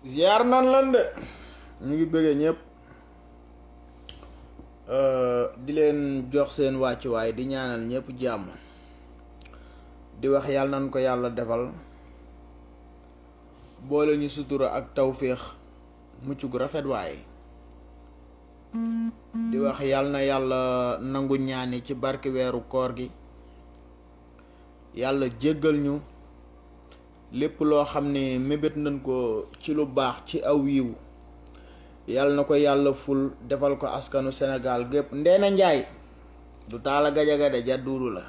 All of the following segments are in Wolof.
ziar nan lan de ñu ngi bëggee ñëpp di leen jox seen wàccuwaay di ñaanal ñëpp jàmm di wax yàlla nan ko yàlla defal boole ñu sutura ak tawféex mucc gu rafet waaye di wax yàlla na yàlla nangu ñaani ci barki weeru koor gi yàlla jéggal ñu lépp loo xam ne mébét nañ ko ci lu baax ci aw yiw yàlla na ko yàlla ful defal ko askanu Sénégal gépp Ndeena Njaay du Taala Gajaga de jadduuru la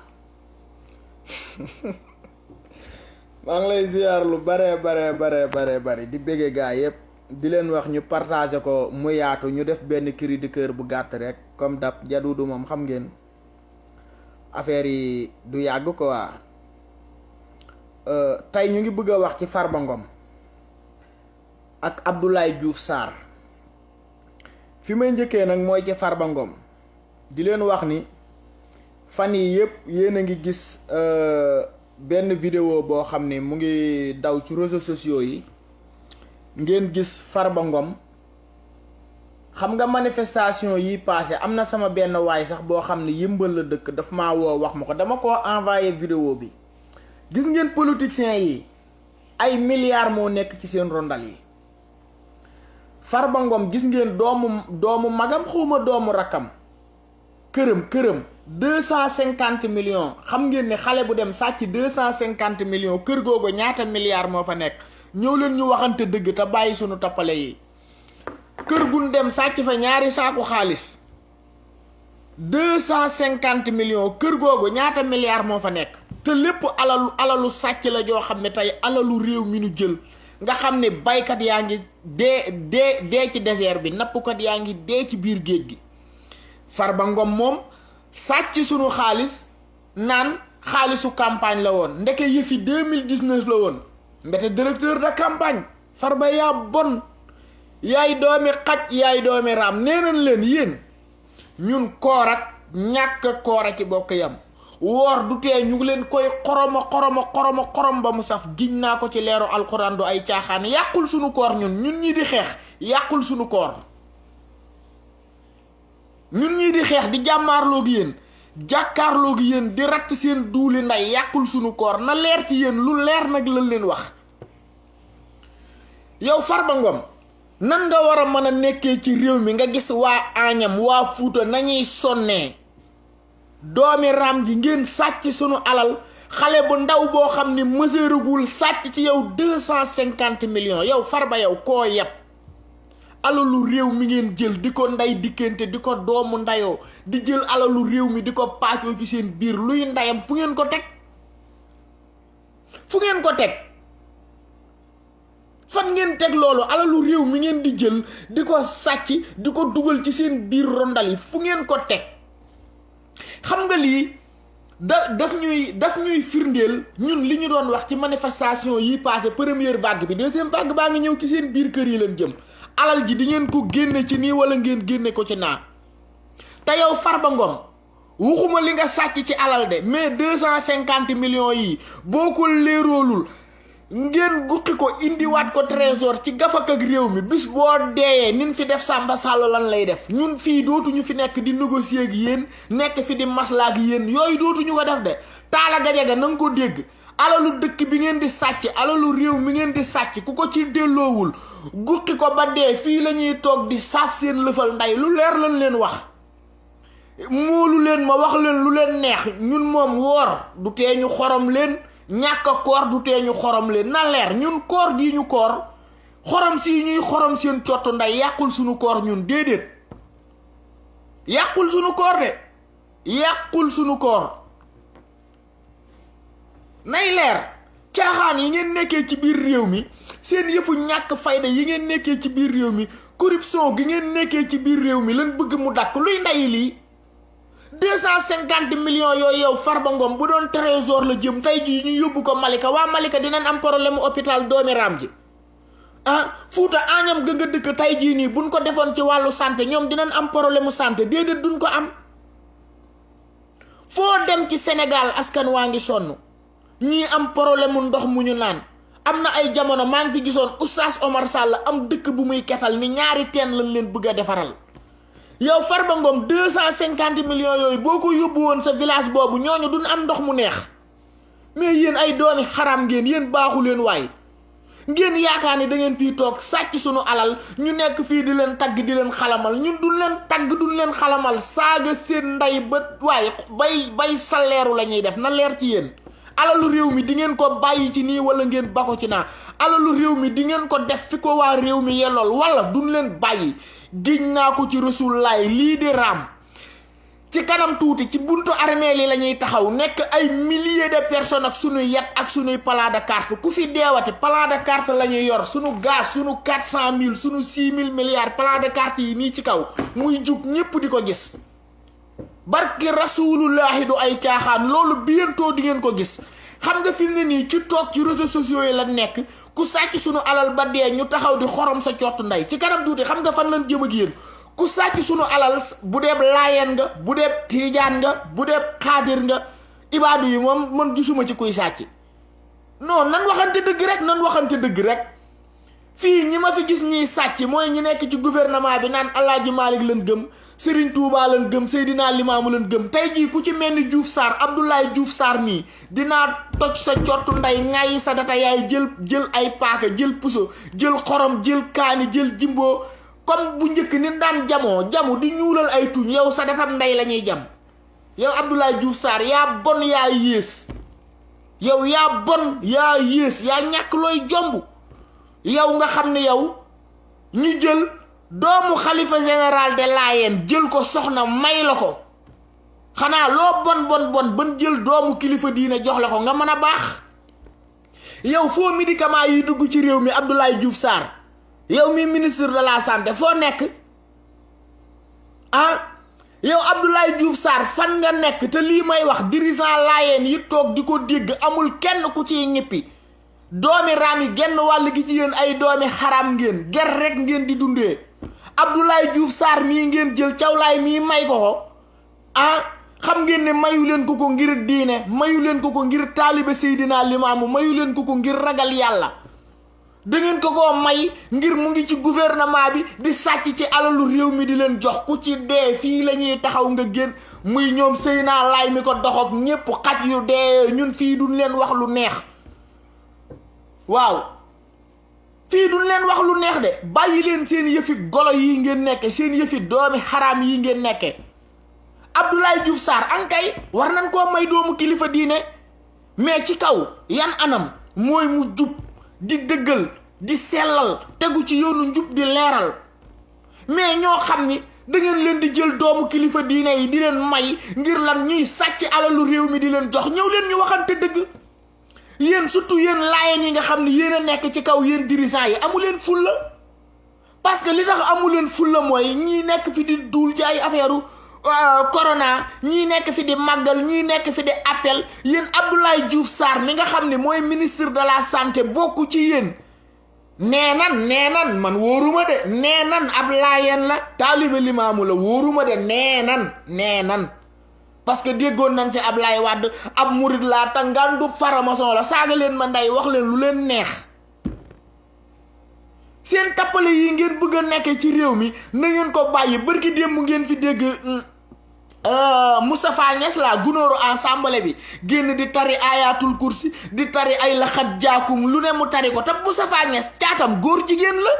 maa ngi lay ziar lu bare di bëgge gaa yépp di leen wax ñu partager ko mu yaatu ñu def benn cri de cœur bu gàtt rek comme dab jadduudu moom xam ngeen affaire yi du yàgg ko waa tey ñu ngi bëgg a wax ci Farba Ngom ak Abdoulaye Diouf Sarr fi may njëkkee nag mooy ci Farba Ngom di leen wax ni fan yi yëpp yéen a ngi gis benn vidéo boo xam ne mu ngi daw ci réseaux sociaux yi ngeen gis Farba Ngom xam nga manifestation yi passé am na sama benn waay sax boo xam ne yëmbal la dëkk daf maa woo wax ma ko dama ko envoyé vidéo bi gis ngeen politiciens yi ay milliards moo nekk ci seen rondal yi Farba Ngom gis ngeen doomu magam xawma doomu rakkam këram 250 millions xam ngeen ne xale bu dem sàcc 250 millions kër googu ñaata milliards moo fa nekk ñëw leen ñu waxante dëgg te bàyyi sunu tappale yi kër gun dem sàcc fa ñaari saaku xaalis 250 millions kër googu ñaata milliards moo fa nekk te lépp alalu sàcc la joo xam ne tey alalu réew mi nu jël nga xam ne baykat yaa ngi dee ci désert bi nappkat yaa ngi dee ci biir géej gi Farba Ngom moom sàcc sunu xaalis naan xaalisu campagne la woon ndeke yëfi 2019 la woon mbete directeur de campagne Farba yaa bon yaay doomi xaj yaay doomi raam nee nañ leen yéen ñun koor ak ñàkk koor a ci bokk yam woor du tee ñu ngi leen koy xorom ba mu saf giñ naa ko ci leeru alxuraan du ay caaxaan yàqul sunu koor ñun ñii di xeex yàqul sunu koor ñun ñii di xeex di jàmmaarloo gi yéen jàkkaarloo gi yéen di ratt seen duuli nday yàqul sunu koor na leer ci yéen lu leer nag lañ leen wax yow Farba Ngom nan nga war a mën a nekkee ci réew mi nga gis waa Agnam waa Fuuta nañuy sonnee doomi raam ji ngeen sàcc sunu alal xale bu ndaw boo xam ni mëseeragul sàcc ci yow 250 millions yow Farba yow koo yeb alalu réew mi ngeen jël di ko nday dikkante di ko doomu ndayoo di jël alalu réew mi di ko paacoo ci seen biir luy ndayam fu ngeen ko teg fan ngeen teg loolu alalu réew mi ngeen di jël di ko sàcc di ko dugal ci seen biir rondal yi fu ngeen ko teg xam nga lii daf ñuy firndeel ñun li ñu doon wax ci manifestation yi passé première vague bi deuxième vague baa ngi ñëw ci seen biir kër yi leen jëm alal ji di ngeen ko génne ci nii wala ngeen génne ko ci naa te yow Farba Ngom waxuma li nga sàcc ci alal de mais 250 millions yi boo ko léeroolul ngeen guqi ko indiwaat ko trésor ci gafak ak réew mi bis boo deeyee nin fi def Samba Sall lan lay def ñun fii dootuñu fi nekk di négocier ak yéen nekk fi di maslaa ak yéen yooyu dootuñu ko def de Taala Gajaga na nga ko dégg alalu dëkk bi ngeen di sàcc alalu réew mi ngeen di sàcc ku ko ci delloowul guqi ko ba dee fii la ñuy toog di saaf seen lëfal nday lu leer lañ leen wax moolu leen ma wax leen lu leen neex ñun moom woor du tee ñu xorom leen ñàkk koor du tee ñu xorom leen na leer ñun koor gi ñu koor xorom si ñuy xorom seen cottu nday yàqul sunu koor ñun déedéet yàqul sunu koor de yàqul sunu koor nay leer caaxaan yi ngeen nekkee ci biir réew mi seen yëfu ñàkk fayda yi ngeen nekkee ci biir réew mi corruption gi ngeen nekkee ci biir réew mi lan bëgg mu dakk luy nday lii 250 millions yooyu yow Farba Ngom bu doon trésor la jëm tey jii ñu yóbbu ko Malika waa Malika dinañ am problème hôpital doomi raam ji Fuuta Agnam ga nga dëkk tey jii nii buñ ko defoon ci wàllu santé ñoom dinañ am problème santé déedéet duñ ko am foo dem ci Sénégal askan waa ngi sonn ñii am problème ndox mu ñu naan am na ay jamono maa ngi fi gisoon Oustaz Omar Sall am dëkk bu muy ketal ni ñaari teen lañ leen bëgg a defaral. yow Farba Ngom 250 millions yooyu boo ko yóbbu woon sa village boobu ñooñu duñ am ndox mu neex. mais yéen ay doomi xaram ngeen, yéen baaxu leen waay. ngeen yaakaar ni da ngeen fii toog sàcc sunu alal ñu nekk fii di leen tagg di leen xalamal, ñun duñ leen tagg duñ leen xalamal, saaga seen ndey ba waaye bay saleeru la ñuy def na leer ci yéen. alalu réew mi di ngeen ko bàyyi ci nii wala ngeen bako ci naa. alalu réew mi di ngeen ko def fi ko waa réew mi yellool wala duñ leen bàyyi. giñ naa ko ci Rasulullaay lii di raam ci kanam tuuti ci buntu armée li la ñuy taxaw nekk ay milliers de personnes ak sunuy yat ak sunuy plan de carte. ku fi deewati plan de carte la ñuy yor, sunu gaz sunu 400 000 sunu 6 000 milliards plan de carte yi nii ci kaw muy jug ñépp di ko gis. barki Rasulullahi du ay caaxaan, loolu bientôt di ngeen ko gis. xam nga fi mu ne nii ci toog ci réseaux sociaux yi la nekk ku sàcc sunu alal ba dee ñu taxaw di xorom sa cottu ndey. ci kanam tuuti xam nga fan lañ jëm ak yéen. ku sàcc sunu alal bu dee laayeen nga, bu dee tiijaan nga, bu dee xaadir nga, ibaadu yi moom man gisuma ci kuy sàcc. non nan waxante dëgg rek, nan waxante dëgg rek. fii ñi ma fi gis ñiy sàcc mooy ñi nekk ci gouvernement bi naan Alaaji Malick lañ gëm, Serigne Touba lañ gëm, Seydina Limaamu lañ gëm. tey jii ku ci mel ni Diouf Sarr, Abdoulaye Diouf Sarr mii dinaa toj sa cottu ndey ŋayi sa data yaay jël ay paaka, jël puso, jël xorom, jël kaani, jël jimbo comme bu njëkk ni daan jamu di ñuulal ay tuñ. yow sa datam ndey la ñuy jam. yow Abdoulaye Diouf Sarr yaa bon yaa yées. yow yaa bon yaa yées yaa ñàkk looy jomb. yow nga xam ne yow ñu jël doomu xalifa général de Layène jël ko soxna may la ko. xanaa loo bon ban jël doomu kilifa diine jox la ko nga mën a baax. yow foo médicament yi dugg ci réew mi Abdoulaye Diouf Sarr yow mi ministre de la santé foo nekk ah. yow Abdoulaye Diouf Sarr fan nga nekk te lii may wax dirigeant Layène yi toog di ko dégg amul kenn ku ciy ñippi. doomi raam yi genn wàll gi ci yéen ay doomi xaram ngeen, ger rek ngeen di dundee. Abdoulaye Diouf Sarr mii ngeen jël cawlaay mii may ko ah. xam ngeen ne mayu leen ko ngir diine, mayu leen ko ngir taalibe Seydina Limaamu, mayu leen ko ngir ragal yàlla. da ngeen ko may ngir mu ngi ci gouvernement bi di sàcc ci alalu réew mi di leen jox. ku ci dee fii la ñuy taxaw nga génn muy ñoom Seyna Laay mi ko doxok ñépp xaj yu dee ñun fii duñ leen wax lu neex. waaw fii duñ leen wax lu neex de. bàyyi leen seen yëfi golo yi ngeen nekke, seen yëfi doomi xaraam yi ngeen nekke. Abdoulaye Diouf Sarr ankay war nañ koo may doomu kilifa diine, mais ci kaw yan anam mooy mu jub di dëggal di sellal tegu ci yoonu njub di leeral. mais ñoo xam ni da ngeen leen di jël doomu kilifa diine yi di leen may ngir lan ñuy sàcc alalu réew mi di leen jox. ñëw leen ñu waxante dëgg. yéen surtout yéen Layène yi nga xam ne yéen a nekk ci kaw, yéen dirigeants yi amu leen fulla. parce que li tax amu leen fulla mooy ñii nekk fi di duul ci ay affaire corona, ñii nekk fi di màggal, ñii nekk fi di appel. yéen Abdoulaye Diouf Sarr mi nga xam ne mooy ministre de la santé bokku ci yéen. nee nan man wóoruma de, nee nan ab Layène la, taalibe Limaamu la, wóoruma de, nee nan parce que déggoon nañ fi Ablaye Wade ab murid laa ta ngandu faramason la, saaga leen ma ndey, wax leen lu leen neex. seen tappale yi ngeen bëgg a nekk ci réew mi na ngeen ko bàyyi. bërki démb ngeen fi dégg Moustapha Niass la gunóoru ensemble bi génn di tari ayatul kursi, di tari ay laxat jaakum, lu ne mu tari ko. te Moustapha Niass caatam góor jigéen la.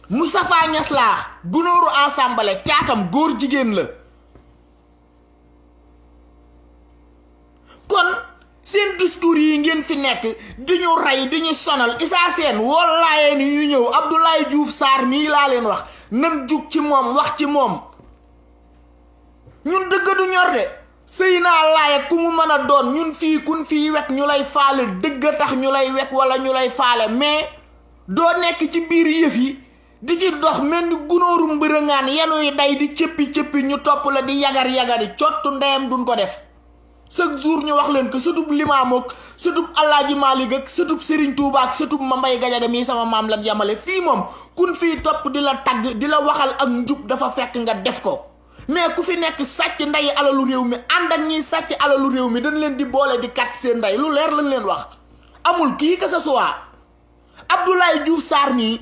Moustapha Niass la gunóoru ensemble caatam góor jigéen la. kon seen discours yi ngeen fi nekk di ñu rey di ñu sonal. Issa Sène woo Layène yu ñëw Abdoulaye Diouf Sarr mii laa leen wax nan jug ci moom wax ci moom. ñun dëgg du ñor de. Seyna Laay ku mu mën a doon ñun fii kun fii wekk ñu lay faale dëgg tax ñu lay wekk wala ñu lay faale, mais doo nekk ci biir yëf yi di ci dox mel ni gunóoru mbërëngaan yenuy day di cëppi ñu topp la di yagar-yagari. cottu ndeyam duñ ko def. chaque jour ñu wax leen que sëtub Limaamu ak sëtub Alaaji Maalik ak sëtub Serigne Touba ak sëtub Mambay Gajaga mii sama maam lan yamale. fii moom kun fii topp di la tagg di la waxal ak njub dafa fekk nga def ko. mais ku fi nekk sàcc nday alalu réew mi ànd ak ñiy sàcc alalu réew mi dañ leen di boole di kat seen nday lu leer lañ leen wax. amul kii que ce soit Abdoulaye Diouf Sarr nii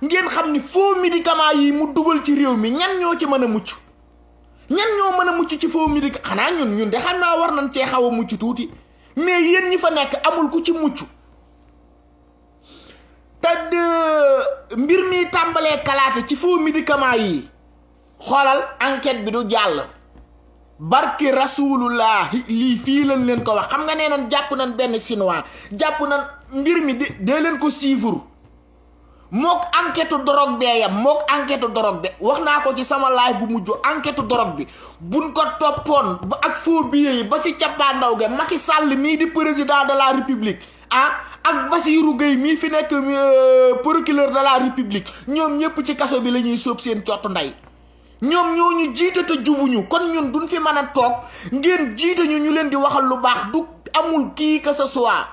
ngeen xam ni faux médicament yi mu dugal ci réew mi ñan ñoo ci mën a mucc ñan ñoo mën a mucc ci faux médicament xanaa ñun de xam naa war nañ cee xaw a mucc tuuti mais yéen ñi fa nekk amul ku ci mucc te mbir mi tàmbalee kalaate ci faux médicament yi xoolal enquête bi du jàll barki rasulullah lii fii lañ leen ko wax xam nga nee nañ jàpp nañ benn chinois jàpp nañ mbir mi dee leen ko suivre mook enquête drogue bee yam mook enquête drogue bi wax naa ko ci sama live bu mujj enquête drogue bi buñ ko toppoon ba ak faux billets yi ba ci cappaandaw ga Macky Sall mii di président de la république ak Bassirou Gueye mii fi nekk procureur de la république ñoom ñëpp ci kaso bi la ñuy sóob seen cottu ndey ñoom ñoo ñu jiite te jubuñu kon ñun duñ fi mën a toog ngeen jiite ñu leen di waxal lu baax du amul kii que ce soit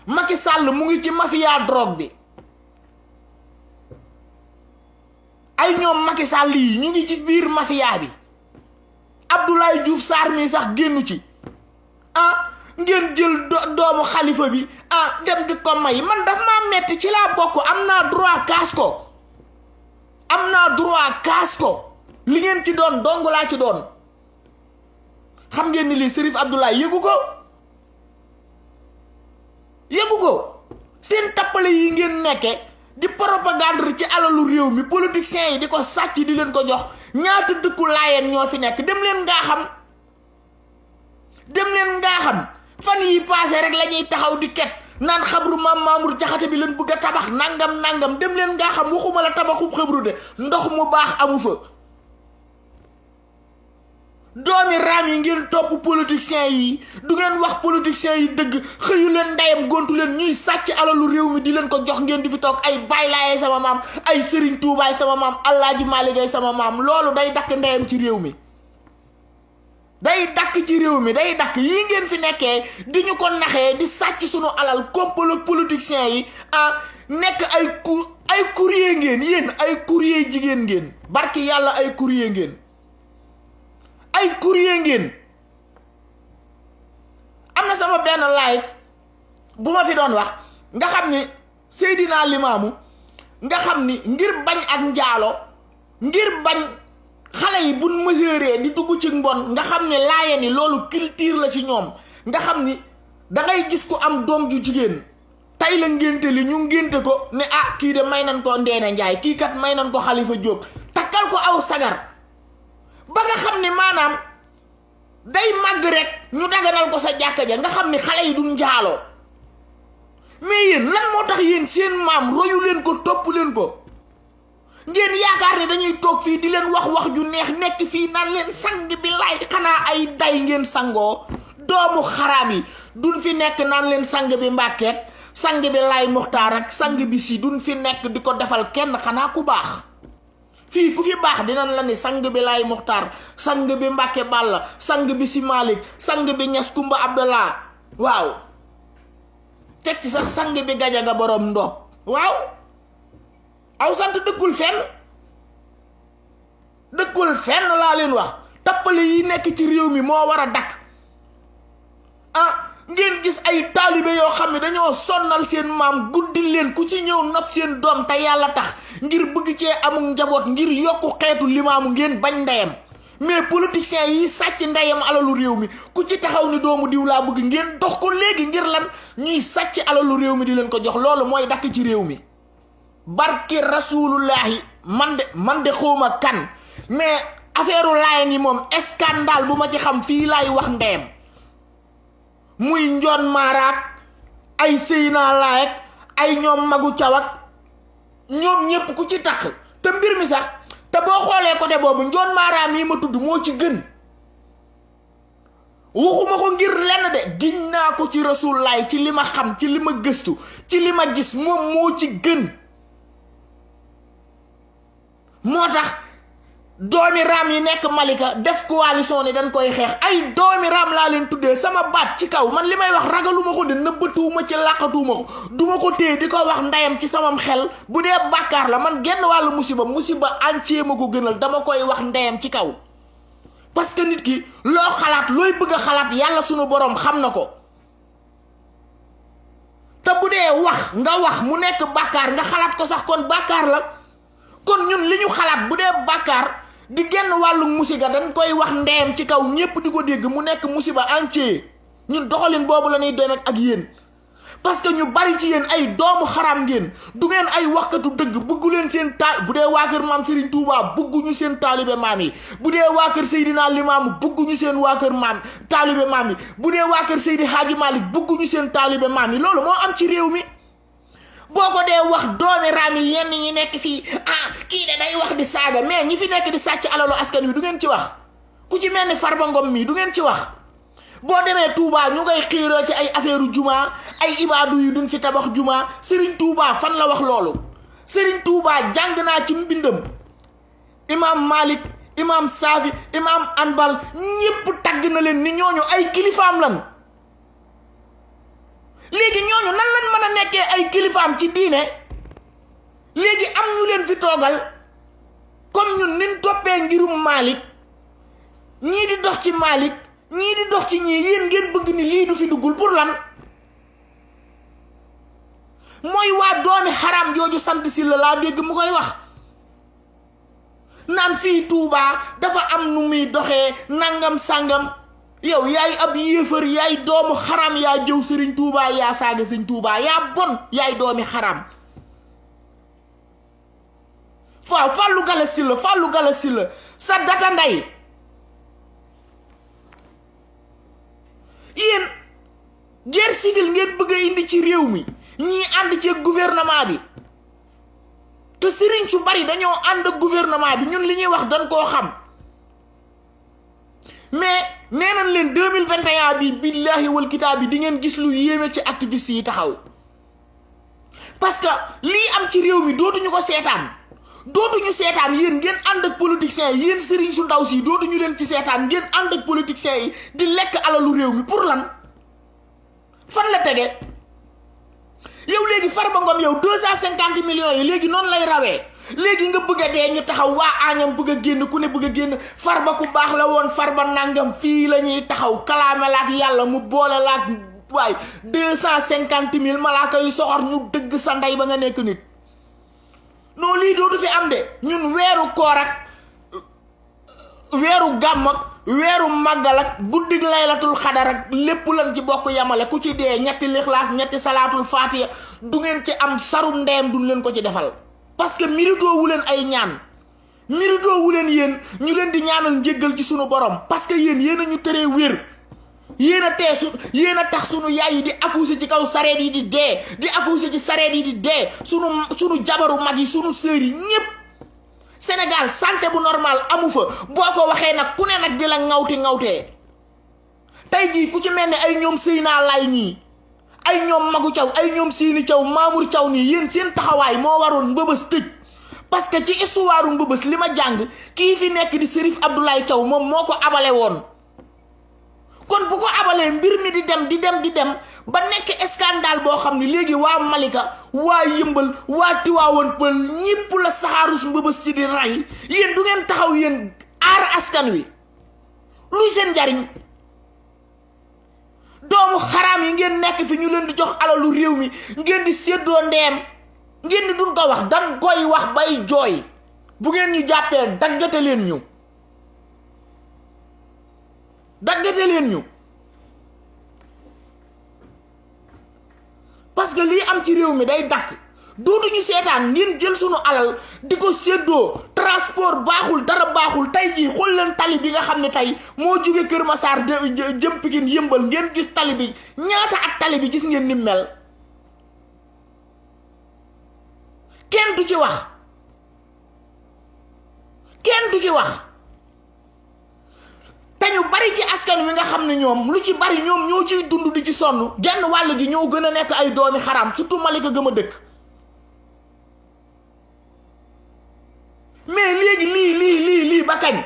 Macky Sall mu ngi ci mafia drogue bi ay ñoom Macky Sall yi ñu ngi ci biir mafia bi Abdoulaye Diouf Sarr mi sax génnu ci ngeen jël doomu xalifa bi dem di ko may man daf maa metti ci laa bokk am naa droit kaas ko li ngeen ci doon dong laa ci doon xam ngeen ni lii Serif Abdoulaye yëgu ko seen tappale yi ngeen nekke di propagande ci alalu réew mi politiciens yi di ko sàcc di leen ko jox ñaata dëkku laayeen ñoo fi nekk dem leen ngaa xam fan yi passé rek la ñuy taxaw di ket naan xabru maam Mamour Jaxate bi leen bëgg a tabax nangam dem leen ngaa xam waxuma la tabaxub xabru de ndox mu baax amu fa doomi raam yi ngeen topp politiciens yi du ngeen wax politiciens yi dëgg xëyu leen ndeyam gontu leen ñuy sàcc alalu réew mi di leen ko jox ngeen di fi toog ay Baay Laay sama maam ay Serigne Touba sama maam Alaaji Maalik sama maam loolu day dakk ndeyam ci réew mi day dakk yii ngeen fi nekkee di ñu ko naxee di sàcc sunu alal complot politiciens yi nekk ay courrier ngeen yéen ay courrier jigéen ngeen barki yàlla ay courrier ngeen am na sama benn live bu ma fi doon wax nga xam ni Seydina Limaamu nga xam ni ngir bañ ak njaalo ngir bañ xale yi buñ mesuré di dugg ci mbon nga xam ne laayeen yi loolu culture la ci ñoom nga xam ni dangay gis ko am doom ju jigéen tey la ngénte li ñu ngénte ko ne kii de may nañ ko Ndeena Njaay kii kat may nañ ko Xalifa Jóob takkal ko aw sagar ba nga xam ni maanaam day màgg rek ñu daganal ko sa jàkka ja nga xam ni xale yi duñ njaaloo mais yéen lan moo tax yéen seen maam royu leen ko topp leen ko ngeen yaakaar ne dañuy toog fii di leen wax ju neex nekk fii naan leen sang bi laay xanaa ay day ngeen sangoo doomu xaraam yi duñ fi nekk naan leen sang bi Mbàkkeek sang bi Laay Muxtaar ak sang bi si duñ fi nekk di ko defal kenn xanaa ku baax fii ku fi baax dinañ la ni sang bi Laay Muxtaar sang bi Mbàkke Balla sang bi si Malick sang bi Ñas Kumba Abdallah waaw teg ci sax sang bi Gajaga borom Ndoob waaw aw sant dëkkul fenn laa leen wax tappale yi nekk ci réew mi moo war a dakk ngeen gis ay taalibe yoo xam ne dañoo sonnal seen maam guddi leen ku ci ñëw nopp seen doom te yàlla tax ngir bëgg cee amul njaboot ngir yokku xeetu limaamu ngeen bañ ndeyam mais politiciens yi sàcc ndeyam alalu réew mi ku ci taxaw ni doomu diw laa bëgg ngeen dox ko léegi ngir lan ñuy sàcc alalu réew mi di leen ko jox loolu mooy dakk ci réew mi barki rasulullahi man de xawma kan mais affaire laayeen yi moom scandale bu ma ci xam fii laay wax ndeyam muy njoon maaraak ay Seyna Laay ay ñoom magu cawak ñoom ñépp ku ci tax te mbir mi sax te boo xoolee côté boobu njoon maaraam yi ma tudd moo ci gën waxuma ko ngir lenn de giñ naa ko ci rasulullahi ci li ma xam ci li ma gëstu ci li ma gis moom moo ci gën moo tax doomi raam yi nekk Malika def coalition ni dañ koy xeex ay doomi raam laa leen tuddee sama baat ci kaw man li may wax ragaluma ko de nëbbatuuma ci làqatuuma ko duma ko téye di ko wax ndeyam ci samam xel bu dee bàkkaar la man genn wàllu musiba entier ma ko gënal dama koy wax ndeyam ci kaw parce que nit ki loo xalaat looy bëgg a xalaat yàlla sunu borom xam na ko te bu dee wax nga wax mu nekk bàkkaar nga xalaat ko sax kon bàkkaar la. kon ñun li ñu xalaat bu dee bàkkaar di genn wàllu musiba dañ koy wax ndeem ci kaw ñépp di ko dégg mu nekk musiba entier ñun doxalin boobu la ñuy demee ak yéen. parce que ñu bari ci yéen ay doomu xaram ngeen du ngeen ay waxkatu dëgg bëggu leen seen bu dee waa kër maam Serigne Touba bëgguñu seen taalibe maam yi bu dee waa kër Seydina Limaamu bëgguñu seen waa kër maam taalibe maam yi bu dee waa kër Seydi Hadji Malick bëgguñu seen taalibe maam yi loolu moo am ci réew mi. boo ko dee wax doomi raam yi yenn ñi nekk fii kii de day wax di saaga mais ñi fi nekk di sàcc alalu askan wi du ngeen ci wax ku ci mel ni Farba Ngom mii du ngeen ci wax. boo demee Touba ñu ngay xiiroo ci ay affaire juma ay ibaadu yu duñ fi tabax juma Serigne Touba fan la wax loolu. Serigne Touba jàng naa ci mbindam imam Malik imam Safi imam Anbal ñépp tagg na leen ni ñooñu ay kilifaam lan. léegi ñooñu nan lañ mën a nekkee ay kilifaam ci diine léegi am ñu leen fi toogal comme ñun nin toppee ngirum Malik ñii di dox ci Malik ñii di dox ci ñii yéen ngeen bëgg ni lii du fi duggul pour lan. mooy waa doomi xaram jooju sant si la laa dégg mu koy wax naan fii Touba dafa am nu muy doxee nangam sàngam. yow yaay ab yéefar yaay doomu xaram yaa jëw Serigne Touba yaa saaga Serigne Touba yaa bon yaay doomi xaram. Fallou Galass Sylla sa data nday yéen guerre civile ngeen bëgg a indi ci réew mi ñii ànd ci gouvernement bi te Serigne su bari dañoo ànd ak gouvernement bi ñun li ñuy wax dañ koo xam mais nee nañ leen 2021 bi billahi wal kitaab bi di ngeen gis lu yéeme ci activiste yi taxaw parce que lii am ci réew mi dootuñu ko seetaan yéen ngeen ànd ak politiciens yi yéen Serigne su ndaw si dootuñu leen ci seetaan ngeen ànd ak politiciens yi di lekk alalu réew mi pour lan fan la tege. yow léegi Farba Ngom yow 250 millions yi léegi noonu lay rawee léegi nga bëgg a dee ñu taxaw waa Agnam bëgg a génn ku ne bëgg a génn Farba ku baax la woon Farba nangam fii la ñuy taxaw kalaame laak yàlla mu boole laak waay 250 000 malaaka yu soxor ñu dëgg sa ndey ba nga nekk nit. non lii dootu fi am de ñun weeru koor ak weeru gàmm ak weeru màggal ak guddig laylatul xadar ak lépp lan ci bokk yamale ku ci dee ñetti lixlaas ñetti salaatul faatiya du ngeen ci am sarum ndeem duñ leen ko ci defal parce que mérito wu leen ay ñaan mérito wu leen yéen ñu leen di ñaanal njéggal ci sunu borom parce que yéen a ñu teree wér yéen a tax sunu yaay yi di accoucher ci kaw sareet yi di dee di accoucher ci sareet yi di dee sunu jabaru mag yi sunu sœur yi ñépp Sénégal santé bu normal amu fa boo ko waxee nag ku ne nag di la ŋawtee tey jii ku ci mel ni ay ñoom Seyna Lay ñii ay ñoom Magu Thiaw ay ñoom Siini Thiaw Mamour Thiaw nii yéen seen taxawaay moo waroon Mbëbës tëj parce que ci histoire Mbëbës li ma jàng kii fi nekk di Serif Abdoulaye Thiaw moom moo ko abale woon kon bu ko abalee mbir mi di dem ba nekk scandale boo xam ne léegi waa Malika waa Yëmbal waa Tiwaawan Pël ñépp la saxaarus Mbëbës si di rey yéen du ngeen taxaw yéen aar askan wi luy seen njariñ doomu xaraam yi ngeen nekk fi ñu leen di jox alalu réew mi ngeen di séddoo ndeem ngeen di duñ ko wax dan koy wax bay jooy bu ngeen ñu jàppee daggate leen ñu parce que lii am ci réew mi day dakk dootuñu seetaan ngeen jël sunu alal di ko séddoo transport baaxul dara baaxul tey jii xool leen tali bi nga xam ne tey moo jóge Kër Massar jëm Pikine Yëmbal ngeen gis tali bi ñaata at tali bi gis ngeen ni mel kenn du ci wax te ñu bari ci askan wi nga xam ne ñoom lu ci bari ñoom ñoo ciy dund di ci sonn genn wàll gi ñoo gën a nekk ay doomi xaraam surtout Malika gëm a dëkk mais léegi lii ba kañ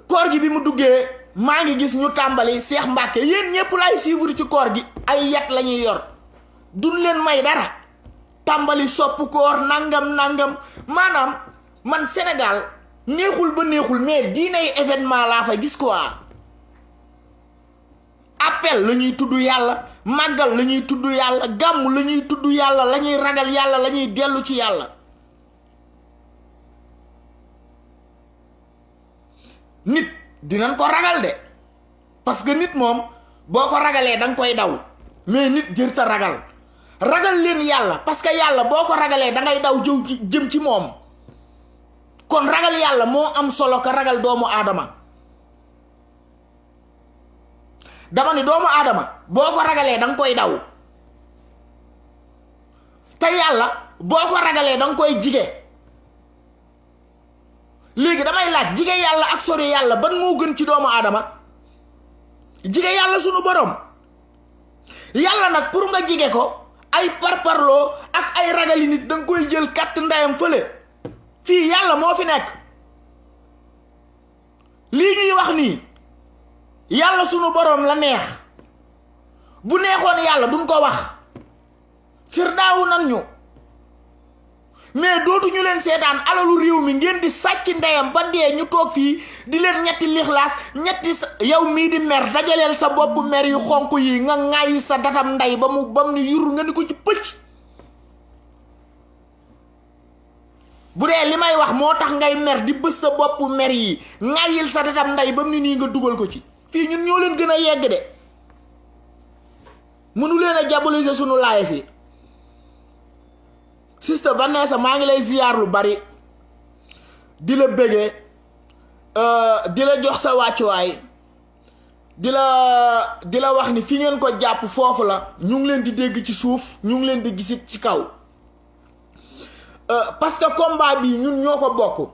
koor gi bi mu duggee maa ngi gis ñu tàmbali Seex Mbàkke yéen ñépp laay suivre ci koor gi ay yat la ñuy yor duñ leen may dara tàmbali sopp koor nangam maanaam man Sénégal neexul ba neexul mais diinay événement laa fa gis quoi appel la ñuy tudd yàlla, màggal la ñuy tudd yàlla, gàmm la ñuy tudd yàlla, la ñuy ragal yàlla, la ñuy dellu ci yàlla. nit dinañ ko ragal de, parce que nit moom boo ko ragalee danga koy daw, mais nit jërta ragal. ragal leen yàlla, parce que yàlla boo ko ragalee dangay daw jëm ci moom. kon ragal yàlla moo am solo ka ragal doomu aadama. dama ni doomu aadama boo ko ragalee danga koy daw, te yàlla boo ko ragalee danga koy jige. léegi damay laaj, jige yàlla ak sori yàlla ban moo gën ci doomu aadama? jige yàlla sunu borom. yàlla nag pour nga jige ko, ay parparloo ak ay ragali nit danga koy jël kàtt ndayam fële. fii yàlla moo fi nekk. lii ñuy wax nii yàlla sunu borom la neex. bu neexoon yàlla duñ ko wax. firdaawu nan ñu. mais dootuñu leen seetaan alalu réew mi ngeen di sàcc ndeyam ba dee ñu toog fii di leen ñetti lixlaas yow mii di mer dajaleel sa bopp mer yu xonq yi nga ŋàyyi sa datam ndey ba mu ni yur nga ni ko ci pëcc. bu dee li may wax moo tax ngay mer di bës sa bopp mer yi ŋàyyil sa datam ndey ba mu ni nii nga dugal ko ci. fii ñun ñoo leen gën a yegg de, mënu leen a diaboliser sunu laay fi. Sister Vanessa maa ngi lay ziyaar lu bari, di la bëggee, di la jox sa wàccuwaay, di la wax ni fi ngeen ko jàpp foofu la. ñu ngi leen di dégg ci suuf, ñu ngi leen di gisit ci kaw. parce que combat bi ñun ñoo ko bokk,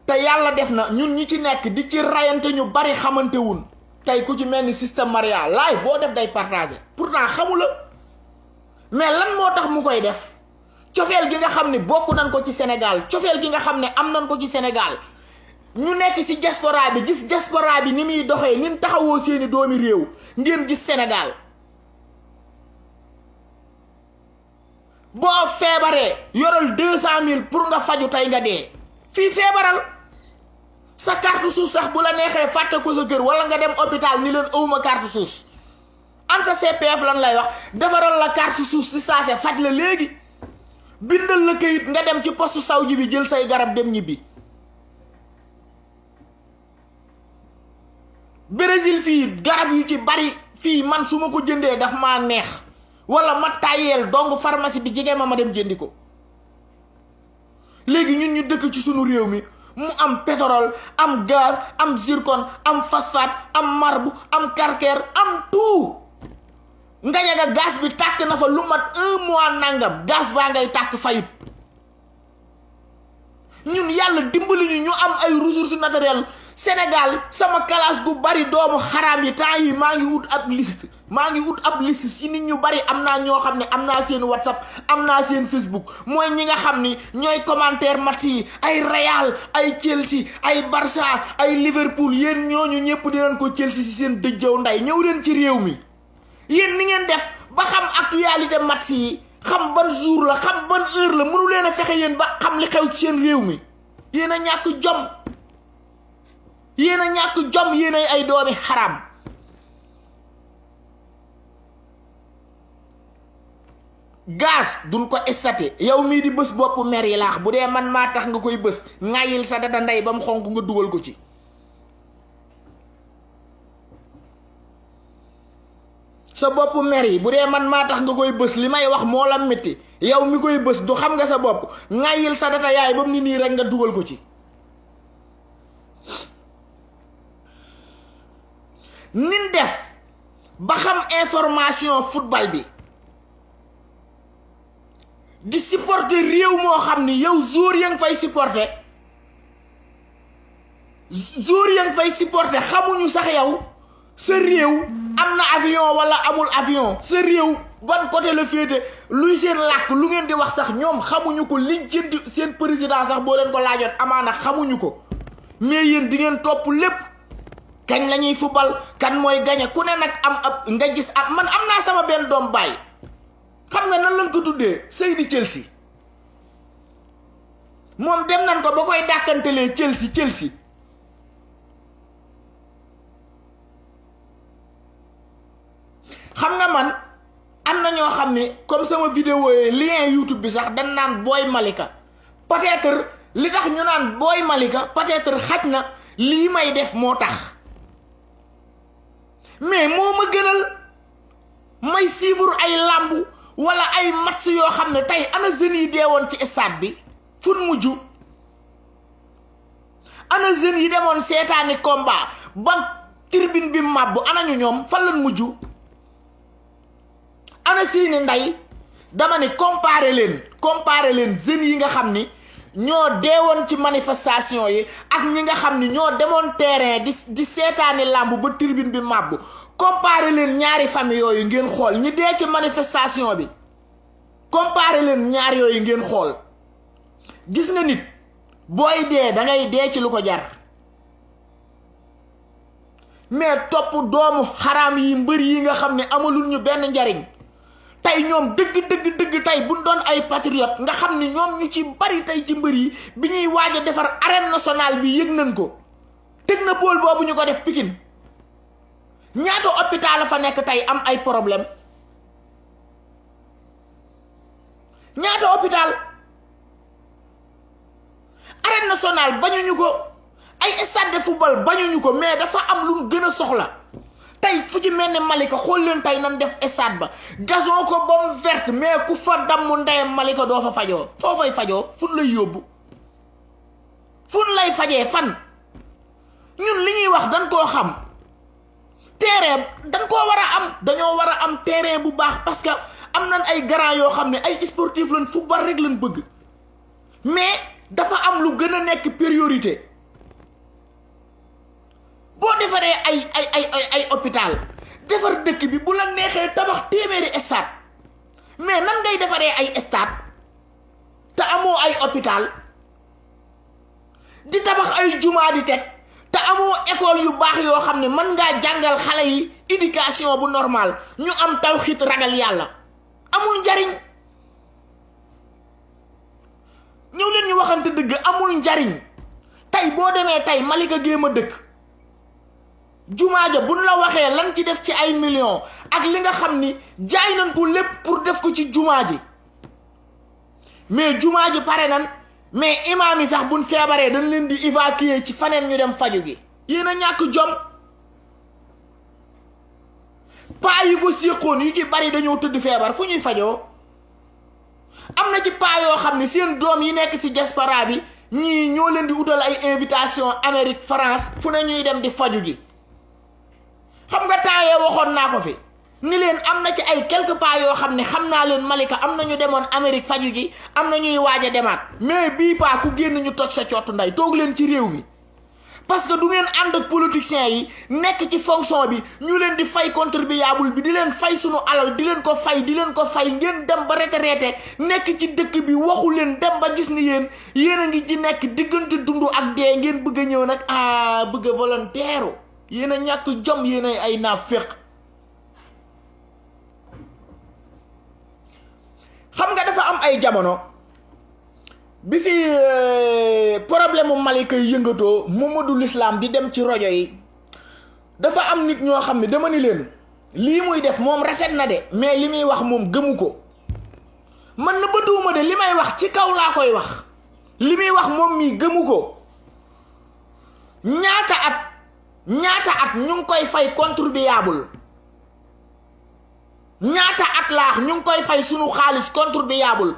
te yàlla def na ñun ñi ci nekk di ci rayante ñu bari xamante wun. tey ku ci mel ni Sister Maria live boo def day partager, pourtant xamu la, mais lan moo tax mu koy def? cofeel gi nga xam ne bokk nañ ko ci Sénégal, cofeel gi nga xam ne am nañ ko ci Sénégal. ñu nekk ci diaspora bi, gis diaspora bi ni muy doxee, nin taxawoo seeni doomi réew, ngeen gis Sénégal. boo feebaree yoral 200 000 pour nga faju tey nga dee. fii feebaral sa carte suus sax bu la neexee fàtte ko sa kër, wala nga dem hôpital ni leen awma carte suus. an sa CPF lan lay wax, defaral la carte suus si saase faj la léegi. bindal la kayit nga dem ci poste sawji bi jël say garab dem ñibbi. Brésil fii garab yu ci bari fii man su ma ko jëndee daf maa neex, wala ma tàyyeel dong pharmacie bi jege ma dem jëndi ko. léegi ñun ñu dëkk ci sunu réew mi mu am pétrole, am gaz, am zircon, am phosphate, am marbre, am calcaire, am tout. nga yaga gaz bi tàkk na fa lu mat 1 mois nangam, gaz baa ngay tàkk fayut. ñun yàlla dimbali ñu am ay ressources naturelles. Sénégal sama classe gu bari doomu xaraam yi temps yi maa ngi wut ab liste ci nit ñu bari. am naa ñoo xam ne am naa seen WhatsApp, am naa seen Facebook, mooy ñi nga xam ni ñooy commentaire match yi, ay Real, ay Chelsea, ay Barça, ay Liverpool. yéen ñooñu ñëpp dinañ ko Chelsea ci seen dëjjaw nday. ñëw leen ci réew mi, yéen ni ngeen def ba xam actualité match yi, xam ban jour la, xam ban heure la, mënu leen a fexe yéen ba xam li xew ci seen réew mi. yéen a ñàkk jom, yéen a ñàkk jom, yéen ay doomi xaraam. gaz duñ ko estaté. yow mii di bës bopp mer yi laax, bu dee man maa tax nga koy bës, ŋàyyil sa dada ndey ba mu xonk nga dugal ko ci. sa bopp mer yi bu dee man maa tax nga koy bës, li may wax moo la métti, yow mi koy bës du xam nga sa bopp, ŋàyyil sa data yaay ba mu ni nii rek nga dugal ko ci. nin def ba xam information football bi, di supporter réew moo xam ni yow jour ya nga fay supporter, xamuñu sax yow sa réew am na avion wala amul avion, sa réew ban côté la féete, luy seen làkk, lu ngeen di wax sax ñoom xamuñu ko. liñ jënd seen président sax boo leen ko laajoon amaana xamuñu ko. mais yéen di ngeen topp lépp. kañ la ñuy football, kan mooy gañe, ku ne nag am ab nga gis ab. man am naa sama benn doom baay, xam nga nan lañ ko tuddee, Seydi Chelsea. moom dem nañ ko ba koy dàkkantelee Chelsea. sama vidéo yi lien YouTube bi sax dañ naan Boy Malika peut-être li tax ñu naan Boy Malika peut-être xaj na lii may def moo tax mais moo ma gënal may suivre ay làmbu wala ay match yoo xam ne tey ana jeunes yi deewoon ci stade bi fun mujj ana jeunes yi demoon seetaani combat ba tribune bi màbbu ana ñu ñoom fan lañ mujj ana seeni ndey dama ne comparer leen jeunes yi nga xam ni ñoo deewoon ci manifestation yi ak ñi nga xam ni ñoo demoon terrain di seetaani làmb ba tribune bi màbbu comparer leen ñaari famille yooyu ngeen xool ñi dee ci manifestation bi comparer leen ñaar yooyu ngeen xool gis nga nit booy dee da ngay dee ci lu ko jar mais topp doomu xaraam yi mbër yi nga xam ne amalul ñu benn njariñ tey ñoom dëgg tey buñ doon ay patriote nga xam ni ñoom ñu ci bari tey ci mbër yi bi ñuy waaj a defar arène nationale bi yëg nañ ko technopole boobu ñu ko def Pikine ñaata hôpital la fa nekk tey am ay problème ñaata hôpital arène nationale bañuñu ko ay stade de football bañuñu ko mais dafa am lu mu gën a soxla tey fu ci mel ni Malika xool leen tey nan def stade ba gazon ko ba mu verte mais ku fa damm ndeyam Malika doo fa fajoo foo fay fajoo fun lay yóbbu fun lay fajee fan ñun li ñuy wax dañ koo xam terrain dañ koo war a am dañoo war a am terrain bu baax parce que am nañ ay grand yoo xam ne ay sportif lañ football rek lañ bëgg mais dafa am lu gën a nekk priorité boo defaree ay hôpital defar dëkk bi bu la neexee tabax téeméeri stade mais nan ngay defaree ay stade te amoo ay hôpital di tabax ay jumaa di teg te amoo école yu baax yoo xam ne mën ngaa jàngal xale yi éducation bu normal ñu am tawxiit ragal yàlla amul njariñ ñëw leen ñu waxante dëgg amul njariñ tey boo demee tey Malika géem a dëkk jumaa ja buñ la waxee lan ci def ci ay millions ak li nga xam ni jaay nañ ko lépp pour def ko ci jumaa ji mais jumaa ji pare nan mais imaam yi sax buñ feebaree dañ leen di évacuer ci faneen ñu dem faju gi yéen a ñàkk jom paa yi ko séqoon yu ci bari dañoo tëdd feebar fu ñuy fajoo am na ci paa yoo xam ne seen doom yi nekk ci diaspora bi ñii ñoo leen di utal ay invitation Amérique France fu ne ñuy dem di faju ji xam nga taayee waxoon naa ko fi ni leen am na ci ay quelques pas yoo xam ne xam naa leen Malika am na ñu demoon Amérique faju ji am na ñuy waaj a demaat mais bii paa ku génn ñu toj sa cott nday toog leen ci réew mi parce que du ngeen ànd ak politiciens yi nekk ci fonction bi ñu leen di fay contribuable bi di leen fay sunu alal di leen ko fay ngeen dem ba retraité nekk ci dëkk bi waxu leen dem ba gis ni yéen a ngi ci nekk diggante dund ak dee ngeen bëgg a ñëw nag bëgg a volontaire yéen a ñàkk jom yéen ay naaféq xam nga dafa am ay jamono bi fi problème mu Malika yi yëngatoo Mamadou l'Islam di dem ci rajo yi dafa am nit ñoo xam ne dama ni leen lii muy def moom rafet na de mais li muy wax moom gëmu ko man na bëtuwuma de li may wax ci kaw laa koy wax li muy wax moom mii gëmu ko ñaata at ñu ngi koy fay contribuable ñaata at laax ñu ngi koy fay sunu xaalis contribuable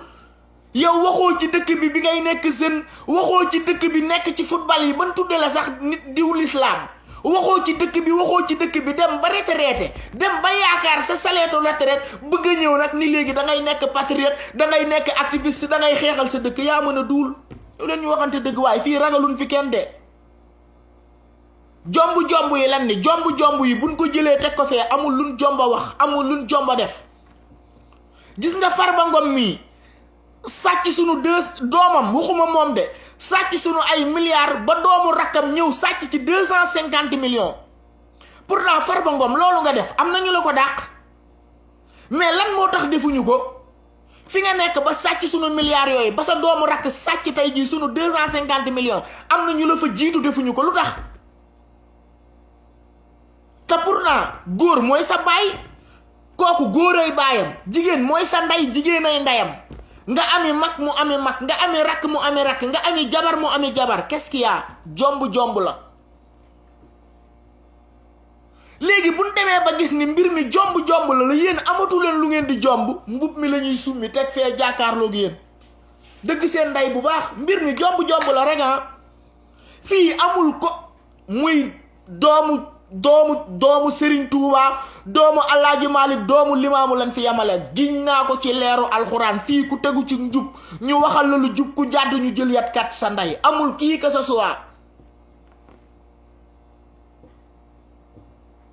yow waxoo ci dëkk bi ngay nekk jeune waxoo ci dëkk bi nekk ci football yi ban tudde la sax nit diw l'islam waxoo ci dëkk bi dem ba retraité dem ba yaakaar sa salaire retraite bëgg a ñëw nag ni léegi da ngay nekk patriote da ngay nekk activiste da ngay xeexal sa dëkk yaa mën a duul yow leen ñu waxante dëgg waaye fii ragaluñ fi kenn de jomb yi lan ni jomb yi buñ ko jëlee teg ko fee amul luñ jomba wax amul luñ jomba def gis nga Farba Ngom mii sàcc sunu doomam waxuma moom de sàcc sunu ay milliards ba doomu rakkam ñëw sàcc ci 250 millions pourtant Farba Ngom loolu nga def am nañu la ko dàq mais lan moo tax defuñu ko fi nga nekk ba sàcc sunu milliards yooyu ba sa doomu rakk sàcc tey jii sunu 250 millions am na ñu la fa jiitu defuñu ko lu tax te pourtant góor mooy sa baay kooku góoray baayam, jigéen mooy sa ndey, jigéen ay ndeyam. nga ami mag mu ami mag, nga ami rakk mu ami rakk, nga ami jabar mu ami jabar. Qu'est-ce qu'il y a? jomb la. léegi bu ñu demee ba gis ni mbir mi jomb la yéen amatu leen lu ngeen di jomb, mbub mi la ñuy summi teg fee jàkkaarloog yéen dëgg seen ndey bu baax. mbir mi jomb la rek fii amul ko muy doomu Serigne Touba, doomu Alaaji Malik, doomu Limaamu lan fi yamale. giñ naa ko ci leeru alxuraan, fii ku tegu ci njub ñu waxal la lu jub, ku jàdd ñu jël yat kat sa ndey. amul kii que ce soit.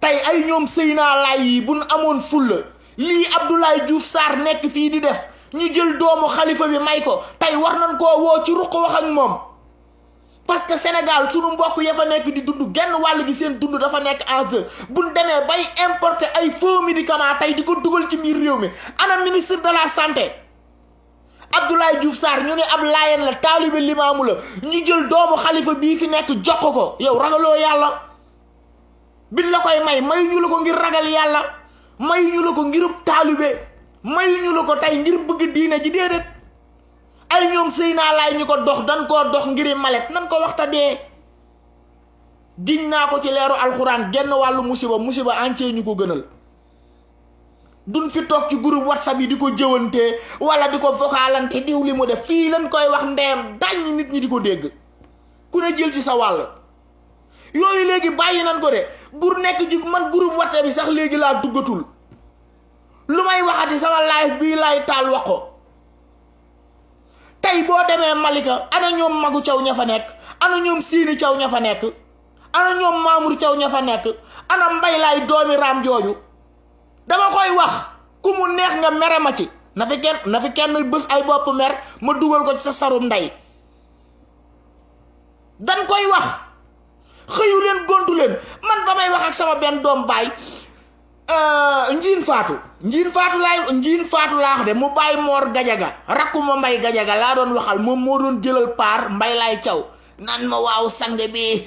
tey ay ñoom Seyna Laay yi buñ amoon fulla lii Abdoulaye Diouf Sarr nekk fii di def, ñu jël doomu xalifa bi may ko, tey war nañ koo woo ci ruq wax ak moom. parce que Sénégal sunu mbokk ya fa nekk di dund genn wàll gi seen dund dafa nekk en jeu. buñ demee bay importer ay faux médicaments tey di ko dugal ci biir réew mi. ana ministre de la santé Abdoulaye Diouf Sarr ñu ne ab laayeen la, taalibe Limaamu la, ñu jël doomu xalifa bii fi nekk jox ko. yow ragaloo yàlla. biñ la koy may mayuñu la ko ngir ragal yàlla, mayuñu la ko ngir taalibe, mayuñu la ko tey ngir bëgg diine ji, déedéet. ay ñoom Seyna Laay ñu ko dox dan koo dox ngiri malet, nan ko waxta dee. giñ naa ko ci leeru alxuraan, genn wàllu musiba entier ñu ko gënal. duñ fi toog ci groupe WhatsApp yi di ko jëwantee wala di ko vocalante diw li mu def. fii lañ koy wax ndeem dañ nit ñi di ko dégg, ku ne jël ci sa wàll. yooyu léegi bàyyi nañ ko de. gur nekk ci man groupe WhatsApp bi sax léegi laa duggatul. lu may waxati sama live bii lay taal wax ko. tey boo demee Malika ana ñoom Magu Thiaw ña fa nekk, ana ñoom Siini Thiaw ña fa nekk, ana ñoom Mamour Thiaw ña fa nekk, ana Mbay Laay doomi raam jooju. dama koy wax ku mu neex nga mere ma ci, na fi kenn bés ay bopp mer ma dugal ko ci sa sarum ndey. dan koy wax, xëyu leen gontu leen. man ba may wax ak sama benn doom baay njiin faatu laa wax de, mu bàyyi Moor Gajaga, rakkuma Mbay Gajaga laa doon waxal, moom moo doon jëlal paar Mbay Laay Caw naan ma waaw sang bi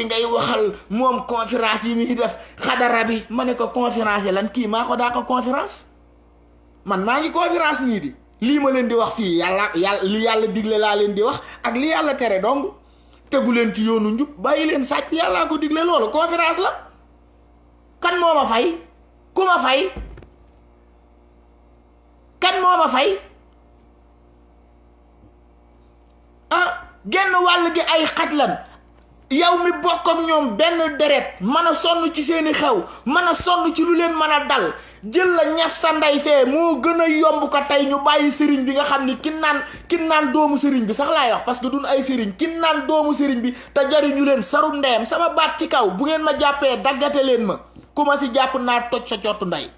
ngay waxal moom conférence yi muy def xadara bi. ma ne ko conférence yi lan, kii maa ko daa ko conférence. man maa ngi conférence nii di lii ma leen di wax fii li yàlla digle laa leen di wax ak li yàlla tere dong. tegu leen ci yoonu njub, bàyyi leen sàcc, yàllaa ko digle. loolu conférence la. kan moo ma fay? ku ma fay? kan moo ma fay? genn wàll gi ay xaj lan. yow mi bokk ak ñoom benn deret, mën a sonn ci seeni xew, mën a sonn ci lu leen mën a dal, jël la ñaf sa ndey fee moo gën a yomb ko tey ñu bàyyi sëriñ bi nga xam ni kin naan doomu sëriñ bi sax laay wax, parce que duñ ay sëriñ, kin naan doomu sëriñ bi te jariñu leen sarum ndeyam. sama baat ci kaw bu ngeen ma jàppee daggate leen ma, ku ma si jàpp naa toj sa cottu ndey.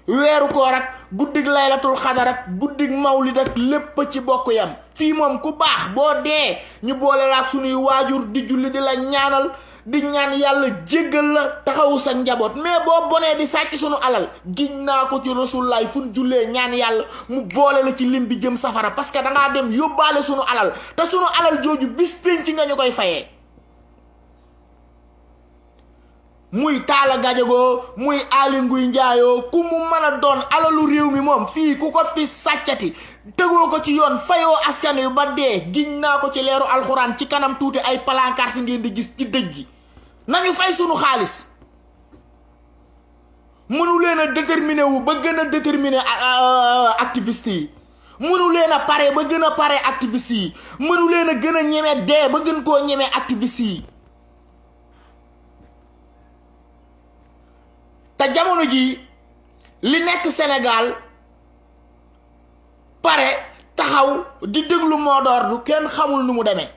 weeru koor ak guddig laylatul xadar ak guddig mawlid ak lépp ci bokk yam. fii moom ku baax boo dee ñu boole la ak sunuy waajur di julli di la ñaanal, di ñaan yàlla jéggal la, taxawu sa njaboot. mais boo bonee di sàcc sunu alal, giñ naa ko ci rasulaay fu ñu jullee ñaan yàlla mu boole la ci lim bi jëm safara, parce que dangaa dem yóbbaale sunu alal, te sunu alal jooju bis pénc nga ñu koy fayee. muy Taala Gajagoo, muy Aly Ngouille Ndiaye, ku mu mën a doon alalu réew mi moom fii ku ko fi sàccati tegoo ko ci yoon, fayoo askan wi ba dee, giñ naa ko ci leeru alxuraan ci kanam tuuti ay pancarte ngeen di gis ci dëj gi. nañu fay sunu xaalis. mënu leen a déterminé wu ba gën a déterminé activiste yi, mënu leen a pare ba gën a pare activiste yi, mënu leen a gën a ñeme dee ba gën koo ñeme activiste yi. te jamono ji li nekk Sénégal pare taxaw di déglu mot d'ordre kenn xamul nu mu demee.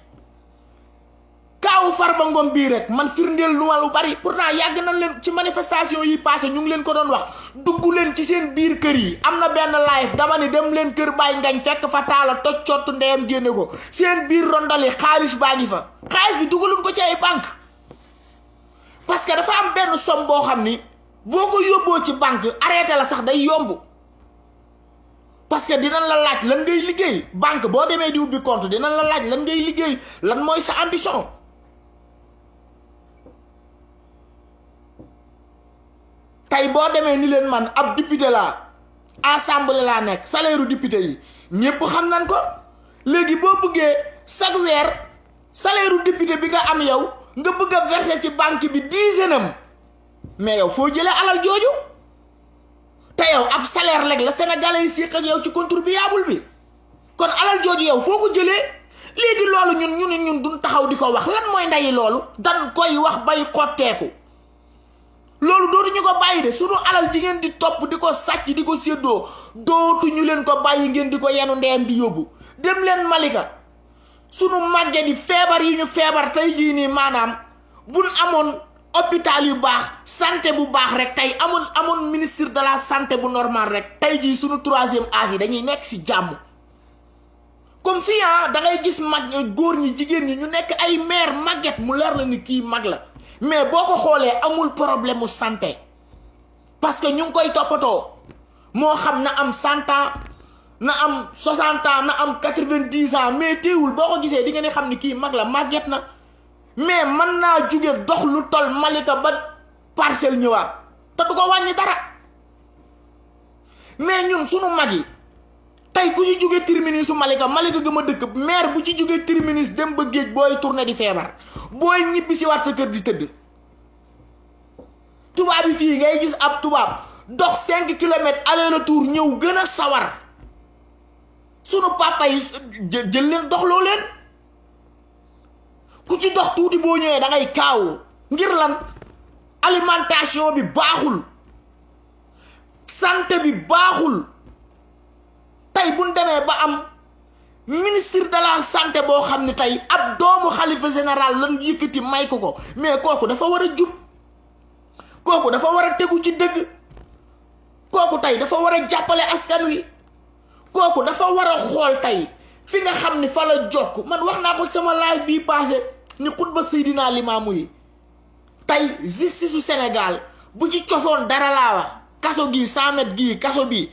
kaawu Farba Ngom bii rek man firndeel lu ma lu bari, pourtant yàgg nañ leen ci manifestation yi passé ñu ngi leen ko doon wax, dugg leen ci seen biir kër yi. am na benn live dama ni dem leen kër Baye Ngañ fekk fa Taala toj cottu ndeyam génne ko, seen biir rondali xaalis baa ngi fa. xaalis bi dugaluñ ko ci ay banque, parce que dafa am benn somme boo xam ni boo ko yóbboo ci banque arrêté la sax day yomb, parce que dinañ la laaj lan ngay liggéey. banque boo demee di ubbi compte dinañ la laaj lan ngay liggéey, lan mooy sa ambition. tey tey boo demee ni leen man ab député laa assemblée laa nekk salaire u député yi ñépp xam nañ ko. léegi boo bëggee chaque weer salaire u député bi nga am yow nga bëgg a verser ci banque bi dizaine mais yow foo jëlee alal jooju te yow ab salaire rek la sénégalais yi séq ak yow ci contribuable bi kon alal jooju yow foo ko jëlee. léegi loolu ñun duñ taxaw di ko wax lan mooy ndayi loolu dan koy wax bay xotteeku loolu dootuñu ko bàyyi de sunu alal ji ngeen di topp di ko sàcc di ko séddoo dootuñu leen ko bàyyi ngeen di ko yenu ndeem di yóbbu. dem leen Malika sunu màgget yi feebar yi ñu feebar tey jii nii maanaam buñ amoon hôpital yu baax santé bu baax rek tey amoon ministre de la santé bu normal rek tey jii sunu troisième âge yi dañuy nekk ci jàmm. comme fii da ngay gis mag góor ñi jigéen ñi ñu nekk ay mère màgget mu leer la ni kii mag la mais boo ko xoolee amul problème mu santé parce que ñu ngi koy toppatoo moo xam na am 100 ans na am 60 ans na am 90 ans mais teewul boo ko gisee di nga ne xam ni kii mag la màgget na mais mën naa jóge dox lu tol Malika ba Parcelles ñëwaat te du ko wàññi dara mais ñun sunu mag yi. tey ku ci jóge terminus su Malika gëm a dëkk maire bu ci jóge terminus dem ba géej booy tourné di feebar booy ñibbi si waat sa kër di tëdd tubaab yi fii ngay gis ab tubaab dox 5 kilomètres aller retour ñëw gën a sawar sunu papa yi jël leen doxloo leen ku ci dox tuuti boo ñëwee da ngay kaawu ngir lan alimentation bi baaxul santé bi baaxul. tey bu ñu demee ba am ministre de la santé boo xam ne tey ab doomu xalifa général lan yëkkati may ko mais kooku dafa war a jub kooku dafa war a tegu ci dëgg kooku tey dafa war a jàppale askan wi kooku dafa war a xool tey fi nga xam ni fa la jokk man wax naa ko sama live bii passé ni xutba Seydina Limaamu yi tey justice su Sénégal bu ci cofoon dara laa wax kaso gii 100 mètres gii kaso bii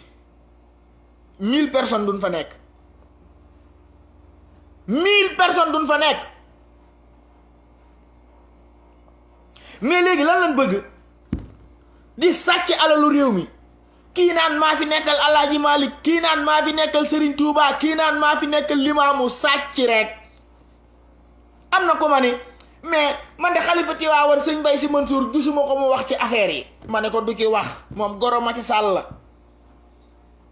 1000 personnes duñ fa nekk 1000 personnes duñ fa nekk mais léegi lan lañ bëgg di sàcc alalu réew mi kii naan maa fi nekkal Alaaji Malick kii naan maa fi nekkal Serigne Touba kii naan maa fi nekkal Limaamu sàcc rek am na ko ma ni mais man de xalifa Tiwaawan sëñ Mbaye Sy Mansour gisuma ko mu wax ci affaire yi ma ne ko du ci wax moom goro Macky Sall la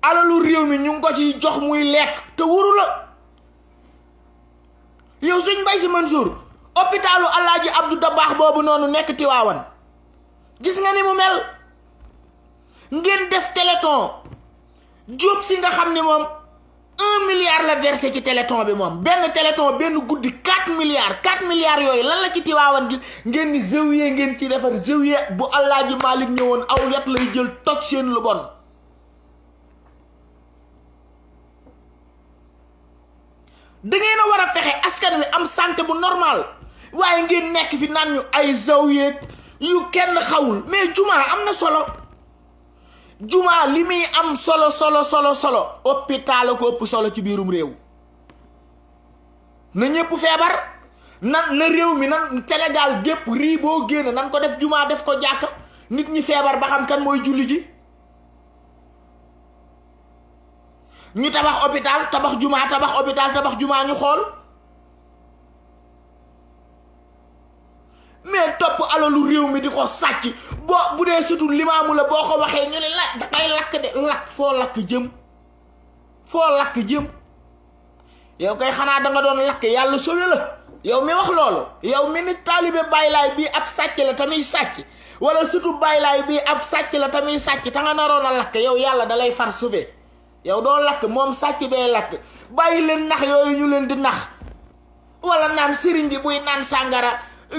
alalu réew mi ñu ngi ko ci jox muy lekk te wuru la yow sëñ Mbaye Sy Mansour hôpitalu Alaaji Abdou Dabakh boobu noonu nekk Tiwaawan gis nga ni mu mel ngeen def téléthon Diop si nga xam ni moom 1 milliard la versé ci téléthon bi moom benn téléthon benn guddi 4 milliards yooyu lan la ci Tiwaawan gi ngeen ni zawiya ngeen ci defar zawiya bu Alaaji Malick ñëwoon aw yat lay jël toj seen lu bon da ngeen a war a fexe askan wi am santé bu normal waaye ngeen nekk fi naan ñu ay zawiya yu kenn xawul mais jumaa am na solo jumaa li muy am solo hôpital ko ëpp solo ci biirum réew na ñépp feebar na réew mi nan Sénégal gépp rii boo génn nan ko def jumaa def ko jàkka nit ñi feebar ba xam kan mooy julli ji ñu tabax hôpital tabax jumaa tabax hôpital tabax jumaa ñu xool mais topp alalu réew mi di ko sàcc bu dee surtout Limaamu la boo ko waxee ñu ne la dangay lakk de lakk foo lakk jëm yow koy xanaa danga doon lakk yàlla sowe la yow mi wax loolu yow mi nit taalibe baylaay bii ab sàcc la tamit sàcc wala surtout baylaay bii ab sàcc la tamit sàcc ta nga naroon a lakk yow yàlla dalay far sauver yow doo lakk moom sàcc bee lakk bàyyi leen nax yooyu ñu leen di nax wala naan sëriñ bi buy naan sàngara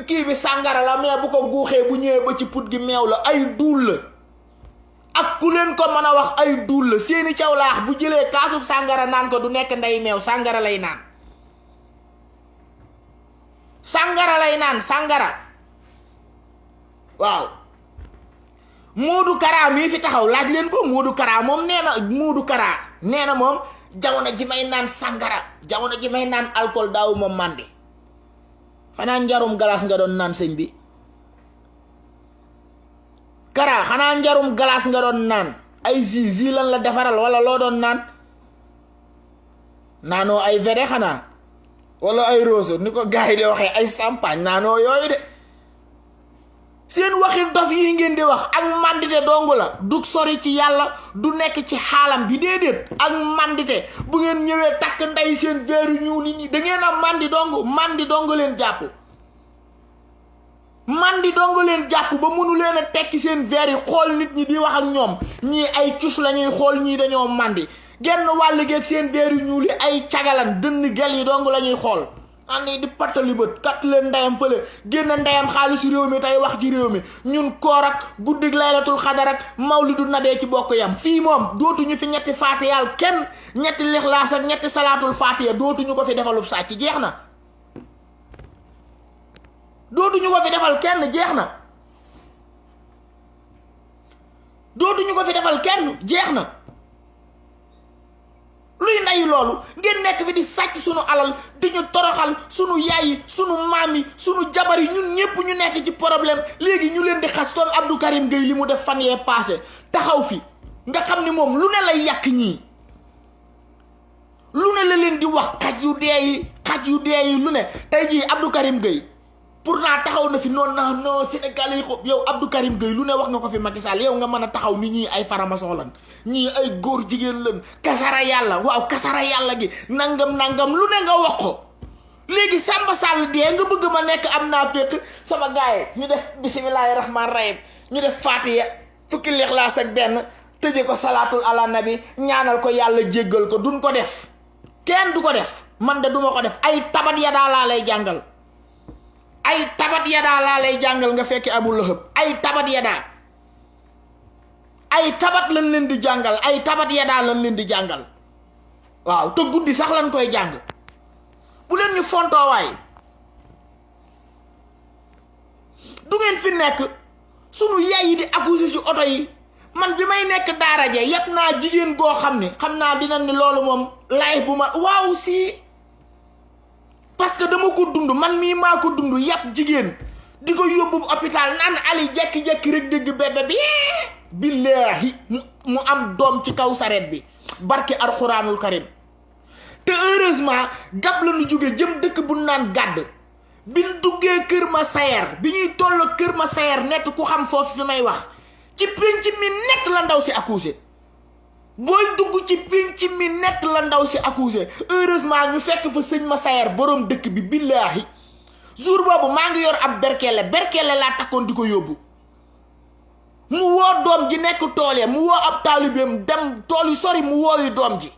kii bi sàngara la mais bu ko guuxee bu ñëwee ba ci put gi meew la ay duul la ak ku leen ko mën a wax ay duul la seeni caw laax bu jëlee kaasub sàngara naan ko du nekk ndey meew sàngara lay naan sàngara waaw Moodu Kara mii fi taxaw laaj leen ko Moodu Kara moom nee na moom jamono ji may naan sàngara jamono ji may naan alcool daawu ma màndi xanaa njarum galaas nga doon naan sëñ bi Kara xanaa njarum glace nga doon naan ay zi lan la defaral wala loo doon naan naanoo ay vede xanaa wala ay rose ni ko gars yi di waxee ay champagne naanoo yooyu de seen waxi dof yi ngeen di wax ak mandité dong la du sori ci yàlla du nekk ci xaalam bi déedéet ak mandité bu ngeen ñëwee takk nday seen veeru ñuul yi da ngeen a mandi dong leen jàpp mandi dong leen jàpp ba mënu leen a tekki seen veer yi xool nit ñi di wax ak ñoom ñii ay cus la ñuy xool ñii dañoo mandi genn wàll geeg seen veeru ñuul yi ay cagalan dënn gel yi dong la ñuy xool ani di pattali bët kat leen ndeyam fële génn ndeyam xaalisu réew mi tey wax ci réew mi ñun koor ak guddig laylatul xadar ak mawlidu nabee ci bokk yam fii moom dootuñu fi ñetti faatiyaal kenn ñetti lixlaas ak ñetti salaatul faatiya dootuñu ko fi defalub sàcc jeex na dootuñu ko fi defal kenn jeex na dootuñu ko fi defal kenn jeex na luy nayu loolu ngeen nekk fi di sàcc sunu alal di ñu toroxal sunu yaay yi sunu maam yi sunu jabar yi ñun ñëpp ñu nekk ci problème léegi ñu leen di xas comme Abdou Karim Gueye li mu def fan yee passé taxaw fi nga xam ni moom lu ne lay yàq ñii lu ne la leen di wax xaj yu dee yi lu ne tey jii Abdou Karim Gueye pourtant taxaw na fi non Sénégal yi ko yow Abdou Karim Gueye lu ne wax nga ko fi Macky Sall yow nga mën a taxaw ni ñii ay faramason lan ñii ay góor jigéen lan kasara yàlla waaw kasara yàlla gi nangam lu ne nga wax ko léegi Samba Sall dee nga bëgg ma nekk am naa fekk sama gaay ñu def bismillahi rahman rahim ñu def Fatiha fukki lixlaas ak benn tëje ko salaatul ala nabi ñaanal ko yàlla jéggal ko duñ ko def kenn du ko def man de duma ko def ay tabat ya daa laa lay jàngal ay tabat yadaa laa lay jàngal nga fekki Abu Lahab ay tabat yadaa ay tabat lañ leen di jàngal ay tabat yadaa lañ leen di jàngal waaw te guddi sax lañ koy jàng bu leen ñu fontoowaay du ngeen fi nekk sunu yaay yi di accusé ci oto yi man bi may nekk daara je yëpp naa jigéen goo xam ni xam naa dina ni loolu moom live bu ma waaw si parce que dama ko dund man mii maa ko dund yàpp jigéen di ko yóbbu hôpital naan Ali jekki-jekki rek dégg bébé bi billaahi mu am doom ci kaw sareet bi barke alxuraanul karim te heureusement gab la ñu jóge jëm dëkk bu naan gàdd bi ñu duggee Kër Masayer bi ñuy toll Kër Masayer nett ku xam foofu fi may wax ci pénc mi nett la ndaw si accusé booy dugg ci pénc mi nett la ndaw si accusé heureusement ñu fekk fa sëñ Masayer borom dëkk bi billaahi jour boobu maa ngi yor ab berkele laa takkoon di ko yóbbu mu woo doom ji nekk tool ya mu woo ab taalibeem dem tool yu sori mu wooyu doom ji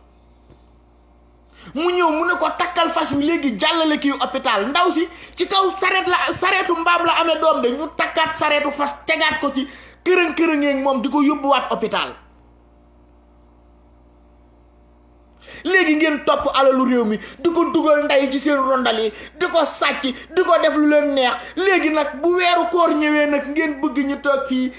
mu ñëw mu ne ko takkal fas wi léegi jàllale kii hôpital ndaw si ci kaw sareetu mbaam la amee doom de ñu takkaat sareetu fas tegaat ko ci kërëng-kërëngeeg moom di ko yóbbuwaat hôpital léegi ngeen topp alalu réew mi di ko dugal nday ci seen rondal yi di ko sàcc di ko def lu leen neex léegi nag bu weeru koor ñëwee nag ngeen bëgg ñu toog fii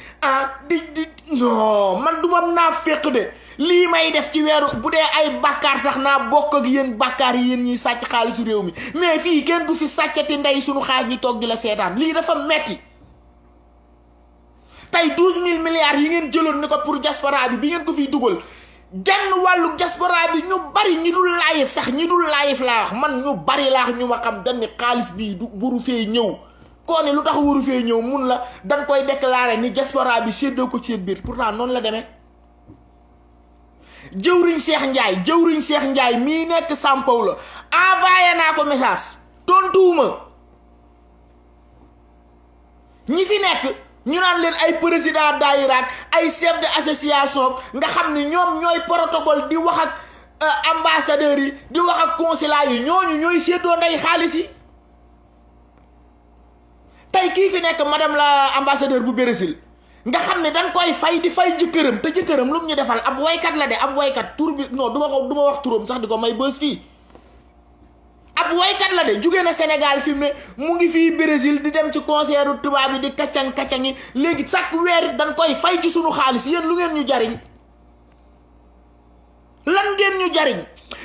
di non man duma naa fekk de lii may def ci weeru bu dee ay bàkkaar sax naa bokk ak yéen bàkkaar yi yéen ñuy sàcc xaalisu réew mi mais fii kenn du fi sàccati ndey suñu xaaj ñi toog di la seetaan lii dafa metti tey 12 000 milliards yi ngeen jëloon ni ko pour diaspora bi ngeen ko fiy dugal genn wàllu diaspora bi ñu bari ñi dul live sax ñi dul live laa wax man ñu bari laa wax ñu ma xam dañ ni xaalis bii du buru fee ñëw koo ne lu tax waru fee ñëw mun la dañ koy déclarer ni diaspora bi séddoo ko ci seen biir pourtant noonu la demee jëwriñ Cheikh Ndiaye mii nekk São Paulo envoyé naa ko message tontuwuma ñi fi nekk ñu naan leen ay président daayira ak ay chef d'association nga xam ni ñoom ñooy protocole di wax ak ambassadeurs yi di wax ak consulat yi ñooñu ñooy séddoo nday xaalis yi tey kii fi nekk madame la ambassadeur bu Brésil nga xam ne dañ koy fay di fay jëkkëram te jëkkëram lu mu ñu defal ab waykat la de ab waykat tur bi non du ma wax turam sax di ko may bës fii ab waykat la de jugee na Sénégal fi mu ne mu ngi fii Brésil di dem ci concert tubaab yi di kaccang-kaccangi léegi chaque weer dañ koy fay ci sunu xaalis yéen lu ngeen ñu jariñ lan ngeen ñu jariñ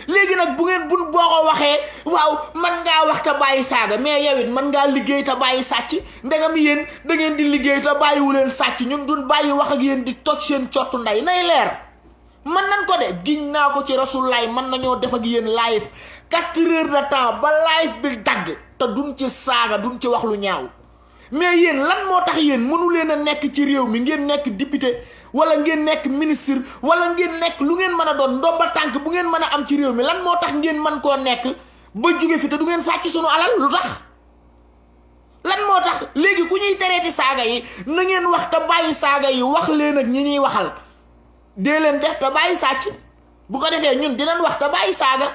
léegi nag bu ngeen boo ko waxee waaw man ngaa wax te bàyyi saaga mais yow it man ngaa liggéey te bàyyi sàcc ndegam yéen da ngeen di liggéey te bàyyiwu leen sàcc ñun duñ bàyyi wax ak yéen di toj seen cottu ndey nay leer. man nañ ko de giñ naa ko ci rasulaay mën nañoo def ak yéen live 4 heures de temps ba live bi dagg te duñ ci saaga duñ ci wax lu ñaaw mais yéen lan moo tax yéen mënu leen a nekk ci réew mi ngeen nekk député wala ngeen nekk ministre wala ngeen nekk lu ngeen mën a doon ndomba tànk bu ngeen mën a am ci réew mi lan moo tax ngeen mën koo nekk ba jóge fi te du ngeen sàcc sunu alal lu tax lan moo tax léegi ku ñuy tereeti saaga yi na ngeen wax te bàyyi saaga yi wax leen ak ñi ñuy waxal dee leen def te bàyyi sàcc bu ko defee ñun dinañ wax te bàyyi saaga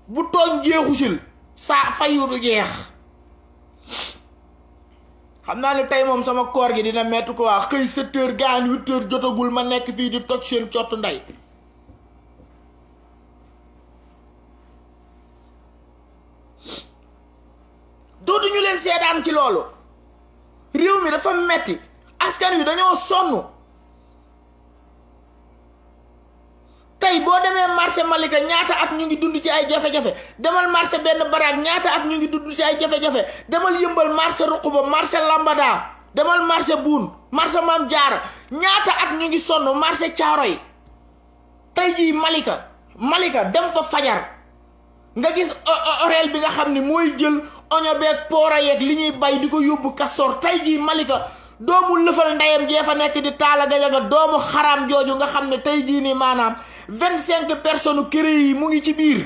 bu tooñ jeexusil saa fayu du jeex. xam naa ne tey moom sama koor gi dina metti ko waa xëy 7 heures gaan 8 heures jotagul ma nekk fii di toj seen cottu ndey dootuñu leen seedaan ci loolu. réew mi dafa metti askan wi dañoo sonn tey boo demee marché Malika ñaata at ñu ngi dund ci ay jafe-jafe demal marché benn baraag ñaata at ñu ngi dund ci ay jafe-jafe demal yëmbal marché Ruquba marché Lambada demal marché Buun marché Maam Jaara ñaata at ñu ngi sonn marché Caaroy tey jii Malika dem fa fajar nga gis orel bi nga xam ni mooy jël oño beeg poora yeeg li ñuy bay di ko yóbbu Kastoor tey jii Malika doomu lëfal ndeyam jee fa nekk di Taala Gajaga doomu xaraam jooju nga xam ne tey jii nii maanaam 25 personnes kër yi mu ngi ci biir.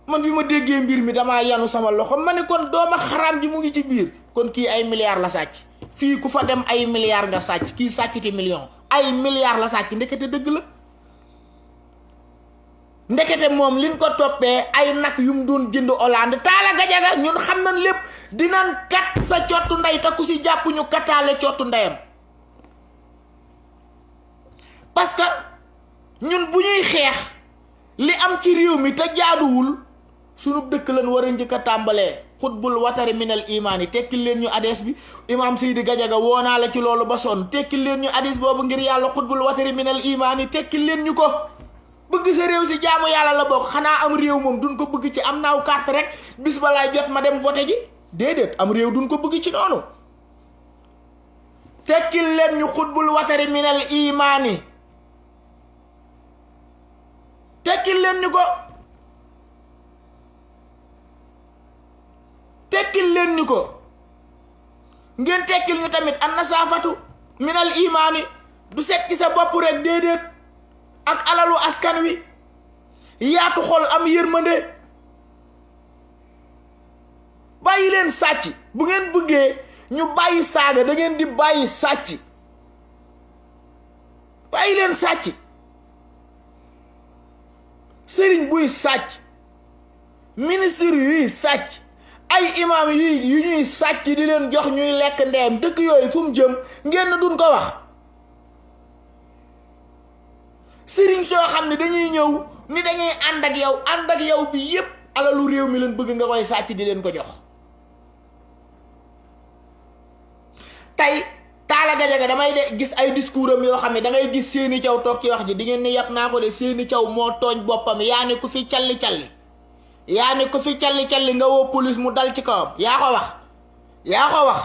man bi ma déggee mbir mi damaa yanu sama loxo ma ne kon doomu xaraam ji mu ngi ci biir kon kii ay milliards la sàcc fii ku fa dem ay milliards nga sàcc kii sàcciti million ay milliards la sàcc ndekete dëgg la. ndekete moom liñ ko toppee ay nag yu mu doon jënd Hollande Taala Gajaga ñun xam nañ lépp dinañ kat sa cottu ndey te ku si jàpp ñu kataale cottu ndeyam parce que ñun bu ñuy xeex li am ci réew mi te jaaduwul sunu dëkk lañ war a njëkk a tàmbalee xutbul watari minal imaan yi tekkil leen ñu adees bi imaam Seydi Gajaga woo naa la ci loolu ba sonn tekkil leen ñu adees boobu ngir yàlla xutbul watari minal imaan yi tekkil leen ñu ko. bëgg sa réew si jaamu yàlla la bokk xanaa am réew moom duñ ko bëgg ci am naaw carte rek bis ba laay jot ma dem voté ji déedéet am réew duñ ko bëgg ci noonu tekkil leen ñu xutbul watari minal imaani tekkil leen ñu ko tekkil leen ñu ko ngeen tekkil ñu tamit an nasaafatu minal imaani du set ci sa bopp rek déedéet ak alalu askan wi yaatu xol am yërmande bàyyi leen sàcc bu ngeen bëggee ñu bàyyi saaga da ngeen di bàyyi sàcc bàyyi leen sàcc sëriñ buy sàcc ministre yuy sàcc ay imaam yu ñuy sàcc di leen jox ñuy lekk ndeem dëkk yooyu fu mu jëm ngeen duñ ko wax sëriñ soo xam ne dañuy ñëw ni dañuy ànd ak yow bi yépp alalu réew mi leen bëgg nga koy sàcc di leen ko jox tey Taala Gajaga damay de gis ay discours am yoo xam ne da ngay gis Seeni Caw toog ci wax ji di ngeen ni yàpp naa ko de Seeni Caw moo tooñ boppam yaa ne ku fi calli nga woo police mu dal ci kawam yaa ko wax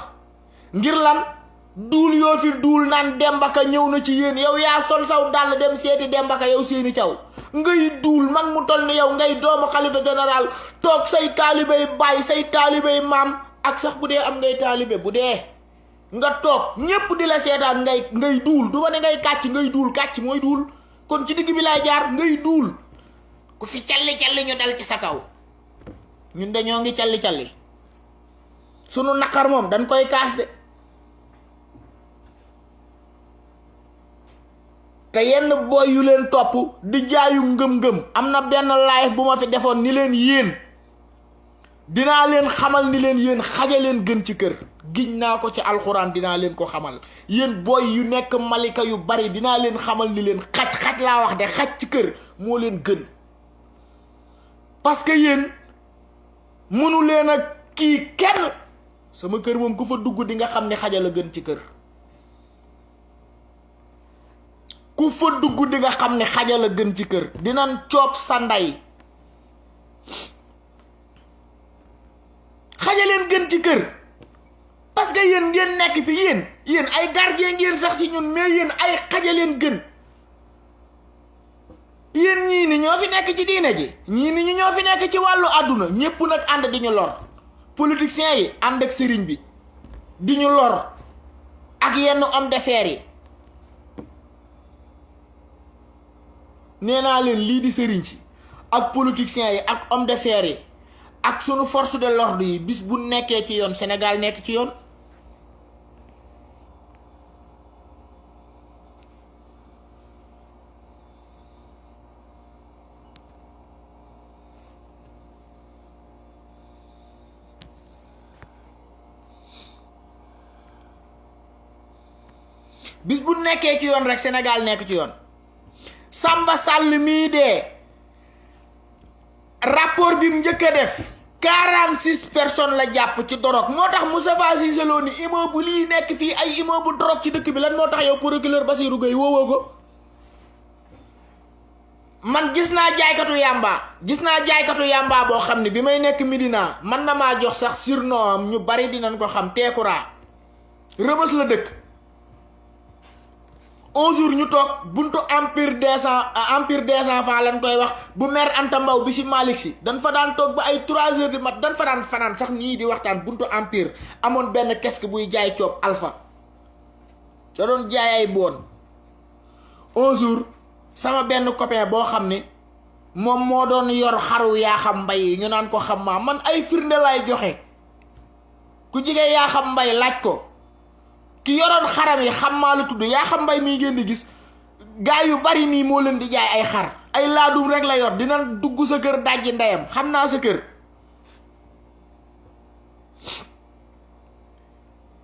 ngir lan duul yoo fi duul naan Dembaka ñëw na ci yéen yow yaa sol saw dàll dem seeti Dembaka yow Seeni Caw ngay duul mag mu toll ni yow ngay doomu xalifa général toog say taalibey baay say taalibey maam ak sax bu dee am ngay taalibe bu dee nga toog ñépp di la seetaan ngay duul du ma ne ngay kàcc ngay duul kàcc mooy duul kon ci digg bi laay jaar ngay duul ku fi calli ñu dal ci sa kaw ñun dañoo ngi calli sunu naqar moom dañ koy kaas de te yenn boy yu leen topp di jaayu ngëm-ngëm am na benn live bu ma fi defoon ni leen yéen dinaa leen xamal ni leen yéen xaja leen gën ci kër giñ naa ko ci alxuraan dinaa leen ko xamal yéen boy yu nekk Malika yu bari dinaa leen xamal ni leen xaj laa wax de xaj ci kër moo leen gën parce que yéen mënu leen a kii kenn sama kër moom ku fa dugg di nga xam ne xaja la gën ci kër ku fa dugg di nga xam ne xajal a gën ci kër dinañ coob sa ndey xajaleen gën ci kër parce que yéen ngeen nekk fi yéen ay gardien ngeen sax si ñun mais yéen ay xajaleen gën yéen ñii ni ñoo fi nekk ci diine ji ñii ni ñu ñoo fi nekk ci wàllu àdduna ñépp nag ànd di ñu lor politiciens yi ànd ak sëriñ bi di ñu lor ak yenn homme d'affaires yi nee naa leen lii di sëriñ si ak politiciens yi ak homme d'affaires yi ak sunu force de l'ordre yi bis bu nekkee ci yoon Sénégal nekk ci yoon bis bu nekkee ci yoon rek Sénégal nekk ci yoon Samba Sall mii dee rapport bi mu njëkk a def 46 personnes la jàpp ci dorog moo tax Moustapha Cissé Lo ni immeuble yi nekk fii ay immeuble dorog ci dëkk bi lan moo tax yow procureur Bassirou Gueye woowoo ko man gis naa jaaykatu yàmba boo xam ne bi may nekk Médina man na maa jox sax surnom am ñu bari dinañ ko xam Tekura Rëbës la dëkk un jour ñu toog buntu empire des enfants lañ koy wax bu mère Anta Mbaw bi si Malick si dañ fa daan toog ba ay 3 heures du mat dañ fa daan fanaan sax nii di waxtaan buntu empire amoon benn kesk buy jaay coob Alpha da doon jaay ay boon un jour sama benn copain boo xam ne moom moo doon yor xaru yaa xam mbay yi ñu naan ko xam maa man ay firnde laay joxe ku jige yaa xam mbay laaj ko ki yoroon xaram yi xam maa lu tudd yaa xam mbay mii ngeen di gis gaa yu bari nii moo leen di jaay ay xar ay laadum rek la yor dina dugg sa kër dajji ndeyam xam naa sa kër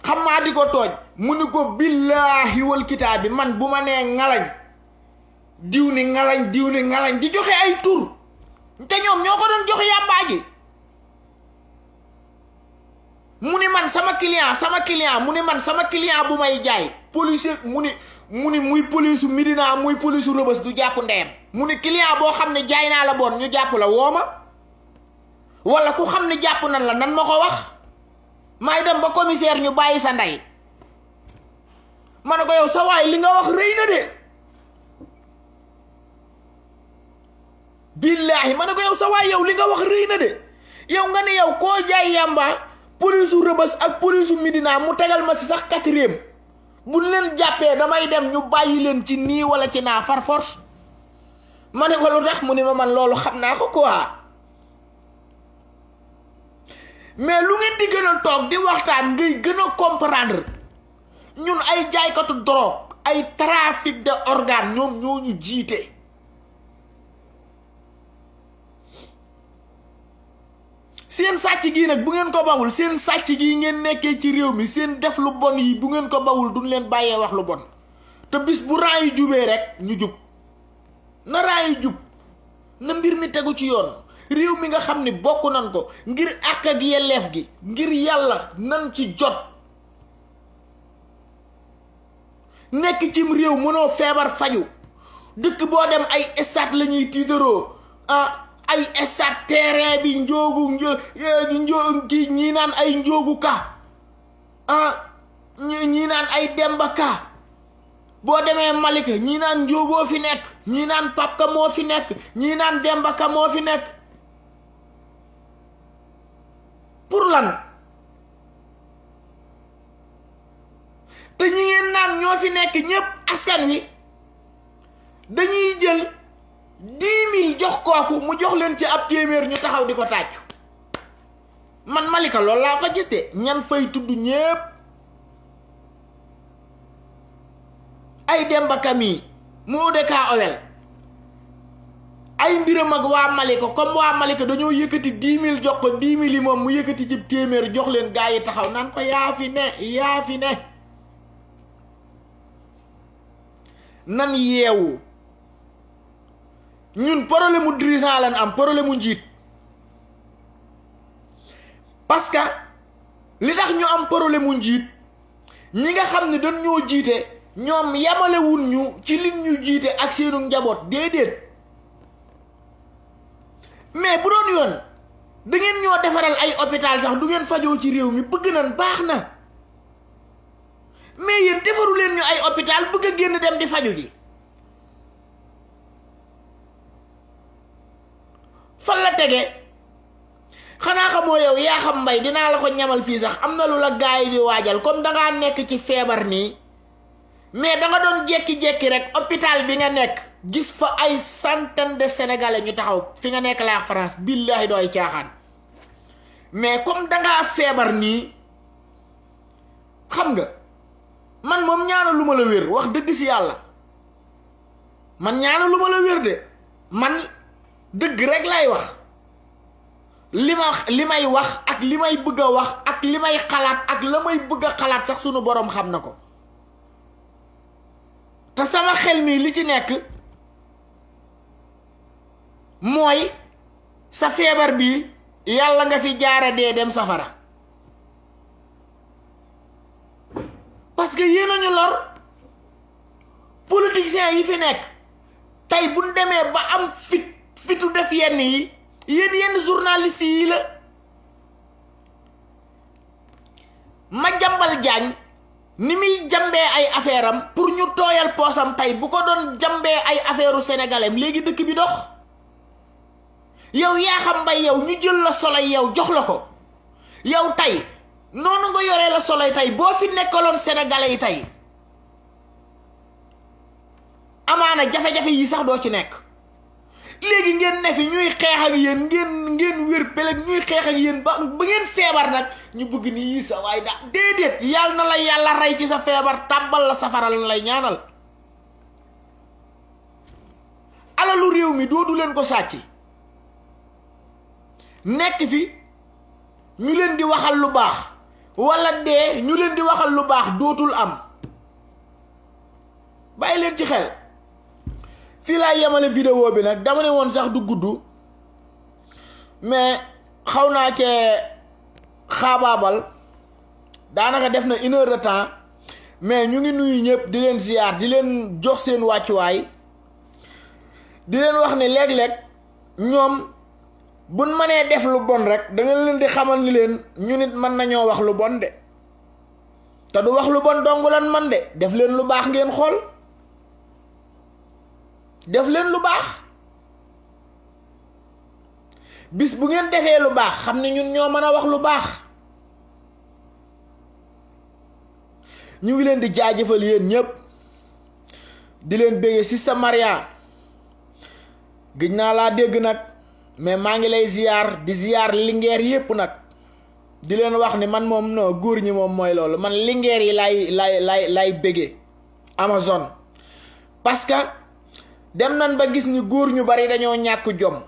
xam maa di ko tooj mu ni ko billaahi wal kitaabi man bu ma nee ngalañ diw ni ngalañ di joxe ay tur te ñoom ñoo ko doon joxe yàmbaa ji mu ni man sama client bu may jaay police mu ni muy police Médina muy police Rëbës du jàpp ndeyam mu ni client boo xam ne jaay naa la bon ñu jàpp la wooma wala ku xam ne jàpp nan la nan ma ko wax may dem ba commissaire ñu bàyyi sa ndey ma ne ko yow sa waay li nga wax rëy na de billaahi ma ne ko yow sa waay yow li nga wax rëy na de yow nga ne yow koo jaay yàmba polisu Rëbës ak polisu Médina mu tegal ma si sax 4e buñ leen jàppee damay dem ñu bàyyi leen ci nii wala ci naa far force ma ne ko lu tax mu ne ma man loolu xam naa ko quoi mais lu ngeen di gën a toog di waxtaan ngay gën a comprendre ñun ay jaaykatu drogue ay trafic de organes ñoom ñoo ñu jiite seen sàcc gii nag bu ngeen ko bawul seen sàcc gii ngeen nekkee ci réew mi seen def lu bon yi bu ngeen ko bawul duñ leen bàyyee wax lu bon te bis bu ran yi jubee rek ñu jub na ran yi jub na mbir mi tegu ci yoon réew mi nga xam ni bokk nan ko ngir àq ak yelleef gi ngir yàlla nan ci jot nekk cim réew mënoo feebar faju dëkk boo dem ay stade la ñuy tiitaroo ay stade terrain bi njoogu kii ñii naan ay njoogu ka ñii naan ay Demba Ka boo demee Malika ñii naan njoogoo fi nekk ñii naan Pap Ka moo fi nekk ñii naan Demba Ka moo fi nekk pour lan te ñi ngeen naan ñoo fi nekk ñépp askan wi dañuy jël 10 000 jox kooku mu jox leen ci ab téeméer ñu taxaw di ko tàccu man Malika loolu laa fa gis de ñan fay tudd ñépp ay Demba Ka mi moo de kaa owel ay mbiram ak waa Malika comme waa Malika dañoo yëkkati 10 000 jox ko 10 000 yi moom mu yëkkati ci téeméer jox leen gaa yi taxaw naan ko yaa fi ne nan yeewu ñun problème mu dirigeant lan am problème mu njiit parce que li tax ñu am problème mu njiit ñi nga xam ne dañ ñoo jiite ñoom yamalewun ñu ci lin ñu jiite ak seenu njaboot déedéet mais bu doon yoon da ngeen ñoo defaral ay hôpital sax du ngeen fajoo ci réew mi bëgg nañ baax na mais yéen defaru leen ñu ay hôpital bëgg a génn dem di faju ji fan la tege xanaa xamoo yow yaa xam mbay dinaa la ko ñamal fii sax am na lu la gaay di waajal comme dangaa nekk ci feebar nii mais da nga doon jekki-jekki rek hôpital bi nga nekk gis fa ay centaine de sénégalais ñu taxaw fi nga nekk la France billahi dooy caaxaan mais comme dangaa feebar nii xam nga man moom ñaana lu ma la wér wax dëgg si yàlla man ñaana lu ma la wér de man dëgg rek lay wax li may wax ak li may bëgg a wax ak li may xalaat ak la may bëgg a xalaat sax sunu boroom xam na ko te sama xel mi li ci nekk mooy sa feebar bi yàlla nga fi jaara dee dem safara parce que yéen a ñu lor politiciens yi fi nekk tey bu ñu demee ba am fitu def yenn yi yenn journalistes yi la Madiambal Diagne ni muy jambee ay affaire am pour ñu tooyal poosam tey bu ko doon jambee ay affaire u sénégalais léegi dëkk bi dox yow yaa xam mbay yow ñu jël la Soleil yow jox la ko yow tey noonu nga yoree la Soleil tey boo fi nekkaloon sénégalais yi tey amaana jafe-jafe yi sax doo ci nekk léegi ngeen ne fi ñuy xeex ak yéen ngeen wér beleg ñuy xeex ak yéen ba ngeen feebar nag ñu bëgg ni yii sa waay daa déedéet yàlla na la yàlla rey ci sa feebar tàbbal la safara la lay ñaanal alalu réew mi doodu leen ko sàcc nekk fi ñu leen di waxal lu baax wala dee ñu leen di waxal lu baax dootul am bàyyi leen ci xel fii laa yemale vidéo bi nag dama ne woon sax du gudd mais xaw naa cee xaabaabal daanaka def na 1 heure de temps mais ñu ngi nuyu ñëpp di leen ziyaar di leen jox seen wàccuwaay di leen wax ne léeg-léeg ñoom buñ mënee def lu bon rek da nga leen di xamal ni leen ñu nit mën nañoo wax lu bon de te du wax lu bon dong lan man de def leen lu baax ngeen xool def leen lu baax bis bu ngeen defee lu baax xam ne ñun ñoo mën a wax lu baax ñu ngi leen di jaajëfal yéen ñëpp di leen béggee Sista Maria gëj naa laa dégg nag mais maa ngi lay ziyaar di ziyaar lingeer yépp nag di leen wax ni man moom non góor ñi moom mooy loolu man lingeer yi lay béggee Amazon parce que dem nañ ba gis ni góor ñu bari dañoo ñàkk jom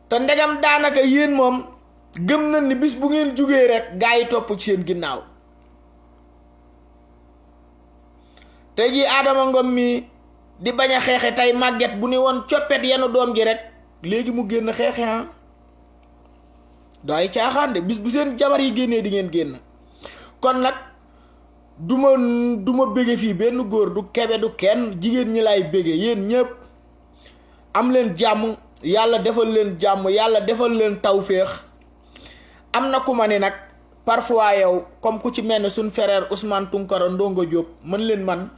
te ndegam daanaka yéen moom gëm nañ ni bis bu ngeen jugee rek gaa yi topp ci seen ginnaaw tey jii Adama Ngom mi di bañ a xeexe tey màgget bu ni woon coppet yenu doom ji rek léegi mu génn xeexe ah dooy caaxaan de bis bu seen jabar yi génnee di ngeen génn kon nag duma bége fii benn góor du kebe du kenn jigéen ñi lay bége yéen ñëpp am leen jàmm yàlla defal leen jàmm yàlla defal leen tawféex am na ku ma ni nag parfois yow comme ku ci mel ne suñ frère Ousmane Tounkara Ndongo Diop mën leen man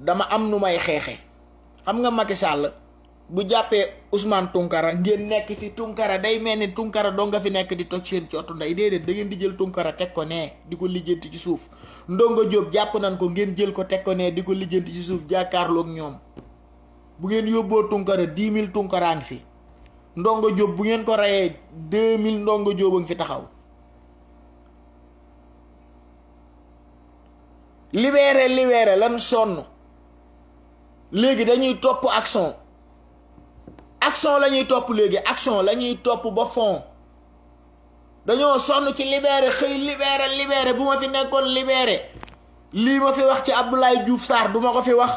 dama am nu may xeexe xam nga Macky Sall bu jàppee Ousmane Tounkara ngeen nekk fi Tounkara day mel ni Tounkara doo nga fi nekk di toj seen ci otu ndey déedéet da ngeen di jël Tounkara teg ko nee di ko lijjanti ci suuf Ndongo Diop jàpp nañ ko ngeen jël ko teg ko nee di ko lijjanti ci suuf jàkkaarloog ñoom bu ngeen yóbboo Tounkara 10 000 Tounkara ngi fi Ndongo Diop bu ngeen ko reyee 2000 Ndongo Diop a ngi fi taxaw libéré lan sonn léegi dañuy topp action la ñuy topp léegi action la ñuy topp ba fond dañoo sonn ci libéré xëy libéré bu ma fi nekkoon libéré lii ma fi wax ci Abdoulaye Diouf Sarr du ma ko fi wax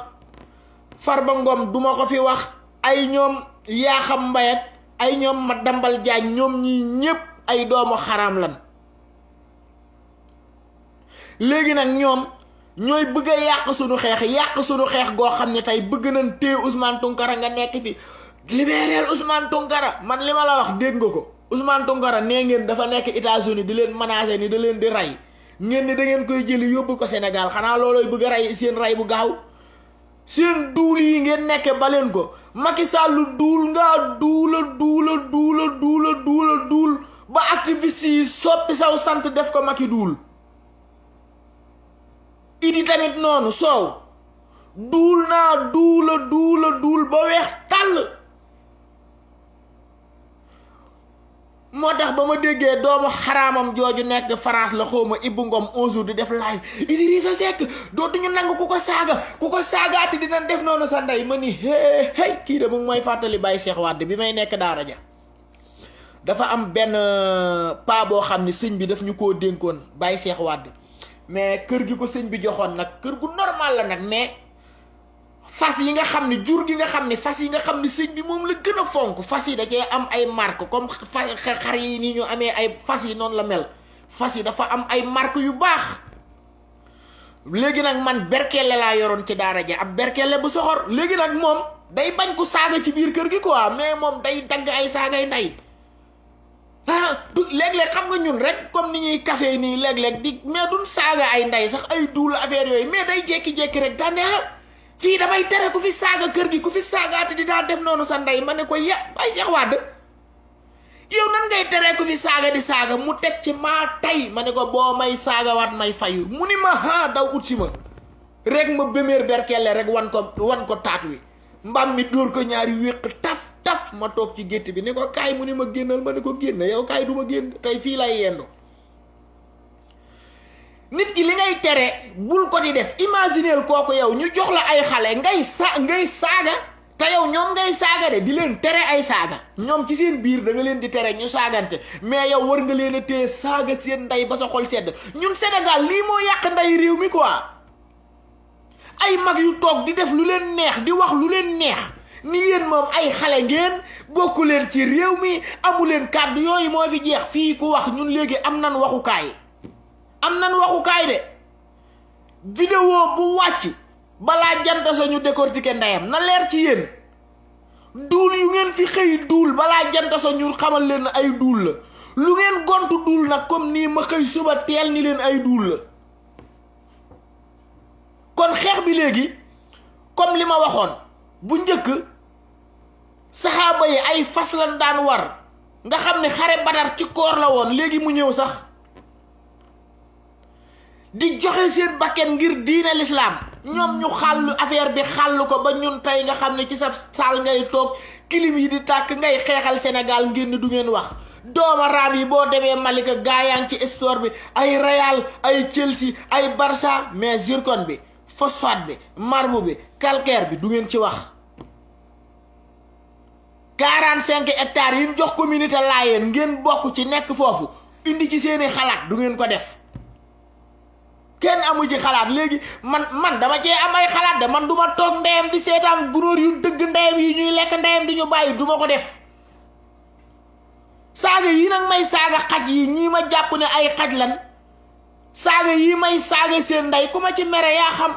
Farba Ngom du ma ko fi wax ay ñoom Yakham Mbaye ak ay ñoom Madiambal Diagne ñoom ñii ñépp ay doomu xaraam lan léegi nag ñoom ñooy bëgg a yàq sunu xeex goo xam ne tey bëgg nañ téye Ousmane Tounkara nga nekk fi libéral Ousmane Tounkara. man li ma la wax dégg nga ko Ousmane Tounkara nee ngeen dafa nekk États-Unis di leen menacer ni da leen di rey ngeen ni da ngeen koy jëli yóbbu ko Sénégal xanaa loolooy bëgg a rey seen rey bu gaaw seen duul yi ngeen nekke baleen ko. Macky Sall duul nga duul ba activiste yi soppi saw sant def ko Macky duul. Idi tamit noonu soow duul naa duul ba weex tàll. moo tax ba ma déggee doomu xaraamam jooju nekk France la xawma Ibou Ngom 11 jours di def live Idrissa Seck dootuñu nangu ku ko saagaati dina def noonu sa ndey ma ni hey kii de mu ngi may fàttali Baye Cheikh Wade bi may nekk daara ja dafa am benn paa boo xam ne sëñ bi daf ñu koo dénkoon Baye Cheikh Wade mais kër gi ko sëñ bi joxoon nag kër gu normal la nag mais fas yi nga xam ne jur gi nga xam ne fas yi nga xam ne sëñ bi moom la gën a fonk fas yi da cee am ay marque comme xar yi nii ñu amee ay fas yi noonu la mel fas yi dafa am ay marque yu baax. léegi nag man berkelle laa yoroon ci daara ja ab berkelle bu soxor léegi nag moom day bañ ko saaga ci biir kër gi quoi mais moom day dagg ay saagay ndey léeg-léeg xam nga ñun rek comme ni ñuy café nii léeg-léeg di mais duñ saaga ay ndey sax ay duul affaire yooyu mais day jékki-jékki rek daane fii damay tere ku fi saaga kër gi ku fi saagaati di daal def noonu sa ndey ma ne ko Baye Cheikh Wade yow nan ngay tere ku fi saaga di saaga mu teg ci maa tay ma ne ko boo may saaga waat may fayu mu ni ma daw ut si ma rek ma béméer berkelle rek wan ko taat wi mbam mi dóor ko ñaari wéq taf ma toog ci gétt bi ne ko kaay mu ni ma génnal ma ne ko génn yow kaay du ma génn tey fii lay yendu. nit ki li ngay tere bul ko di def imagineel kooku yow ñu jox la ay xale ngay saaga te yow ñoom ngay saaga de di leen tere ay saaga ñoom ci seen biir da nga leen di tere ñu saagante mais yow war nga leen a téye saaga seen ndey ba sa xol sedd. ñun Sénégal lii moo yàq ndey réew mi quoi ay mag yu toog di def lu leen neex di wax lu leen neex ni yéen moom ay xale ngeen bokku leen ci réew mi amu leen kàddu yooyu moo fi jeex. fii ku wax ñun léegi am nan waxukaay de vidéo bu wàcc balaa jant sa ñu décortiquer ndeyam na leer ci yéen. duul yu ngeen fi xëy duul balaa jant sa ñu xamal leen ay duul la lu ngeen gontu duul nag comme nii ma xëy suba teel ni leen ay duul la. kon xeex bi léegi comme li ma waxoon bu njëkk saxaaba yi ay fas lan daan war nga xam ne xare Badar ci koor la woon léegi mu ñëw sax di joxe seen bakken ngir diine l'islam ñoom ñu xàll affaire bi xàll ko ba ñun tey nga xam ne ci sa saal ngay toog kilim yi di tàkk ngay xeexal Sénégal ngeen ni du ngeen wax. dooma raam yi boo demee Malika gaayaan ci histoire bi ay Real ay Chelsea ay Barça mais zircon bi phosphate bi marbre bi calcaire bi du ngeen ci wax. 45 hectares yi ñu jox communauté Layène ngeen bokk ci nekk foofu indi ci seeni xalaat du ngeen ko def. kenn amu ci xalaat léegi man dama cee am ay xalaat de man duma toog ndeyam di seetaan gunóor yu dëgg ndeyam yi ñuy lekk ndeyam di ñu bàyyi duma ko def. saaga yi nag may saaga xaj yi ñii ma jàpp ne ay xaj lan saaga yi may saaga seen ndey ku ma ci mere yaa xam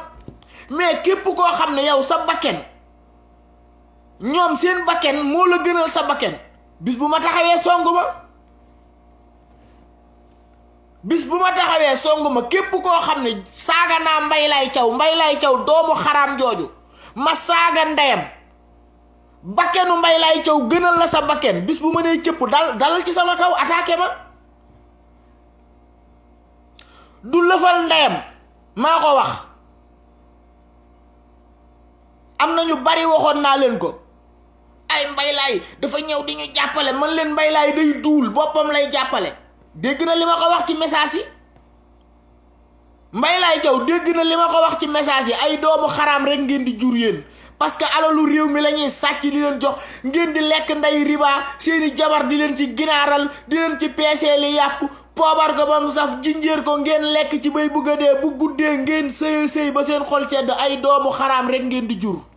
mais képp koo xam ne yow sa bakken ñoom seen bakken moo la gënal sa bakken bis bu ma taxawee songu ma képp koo xam ne saaga naa Mbaye Laye Thiaw doomu xaraam jooju ma saaga ndeyam bakkenu Mbaye Laye Thiaw gënal la sa bakken bis bu ma nee cëpp dalal ci sama kaw attaqué ma du lëfal ndeyam maa ko wax. am na ñu bari waxoon naa leen ko ay Mbaye Laye dafa ñëw di ñu jàppale man leen Mbaye Laye day duul boppam lay jàppale. dégg na li ma ko wax ci message yi Mbaye Laye Thiaw dégg na li ma ko wax ci message yi ay doomu xaraam rek ngeen di jur yéen parce que alalu réew mi la ñuy sàcc di leen jox ngeen di lekk nday riba seeni jabar di leen ci ginaaral di leen ci peesee li yàpp poobar ko ba mu saf jinjéer ko ngeen lekk ci bay bugg a dee bu guddee ngeen sëy ba seen xol sedd ay doomu xaraam rek ngeen di jur.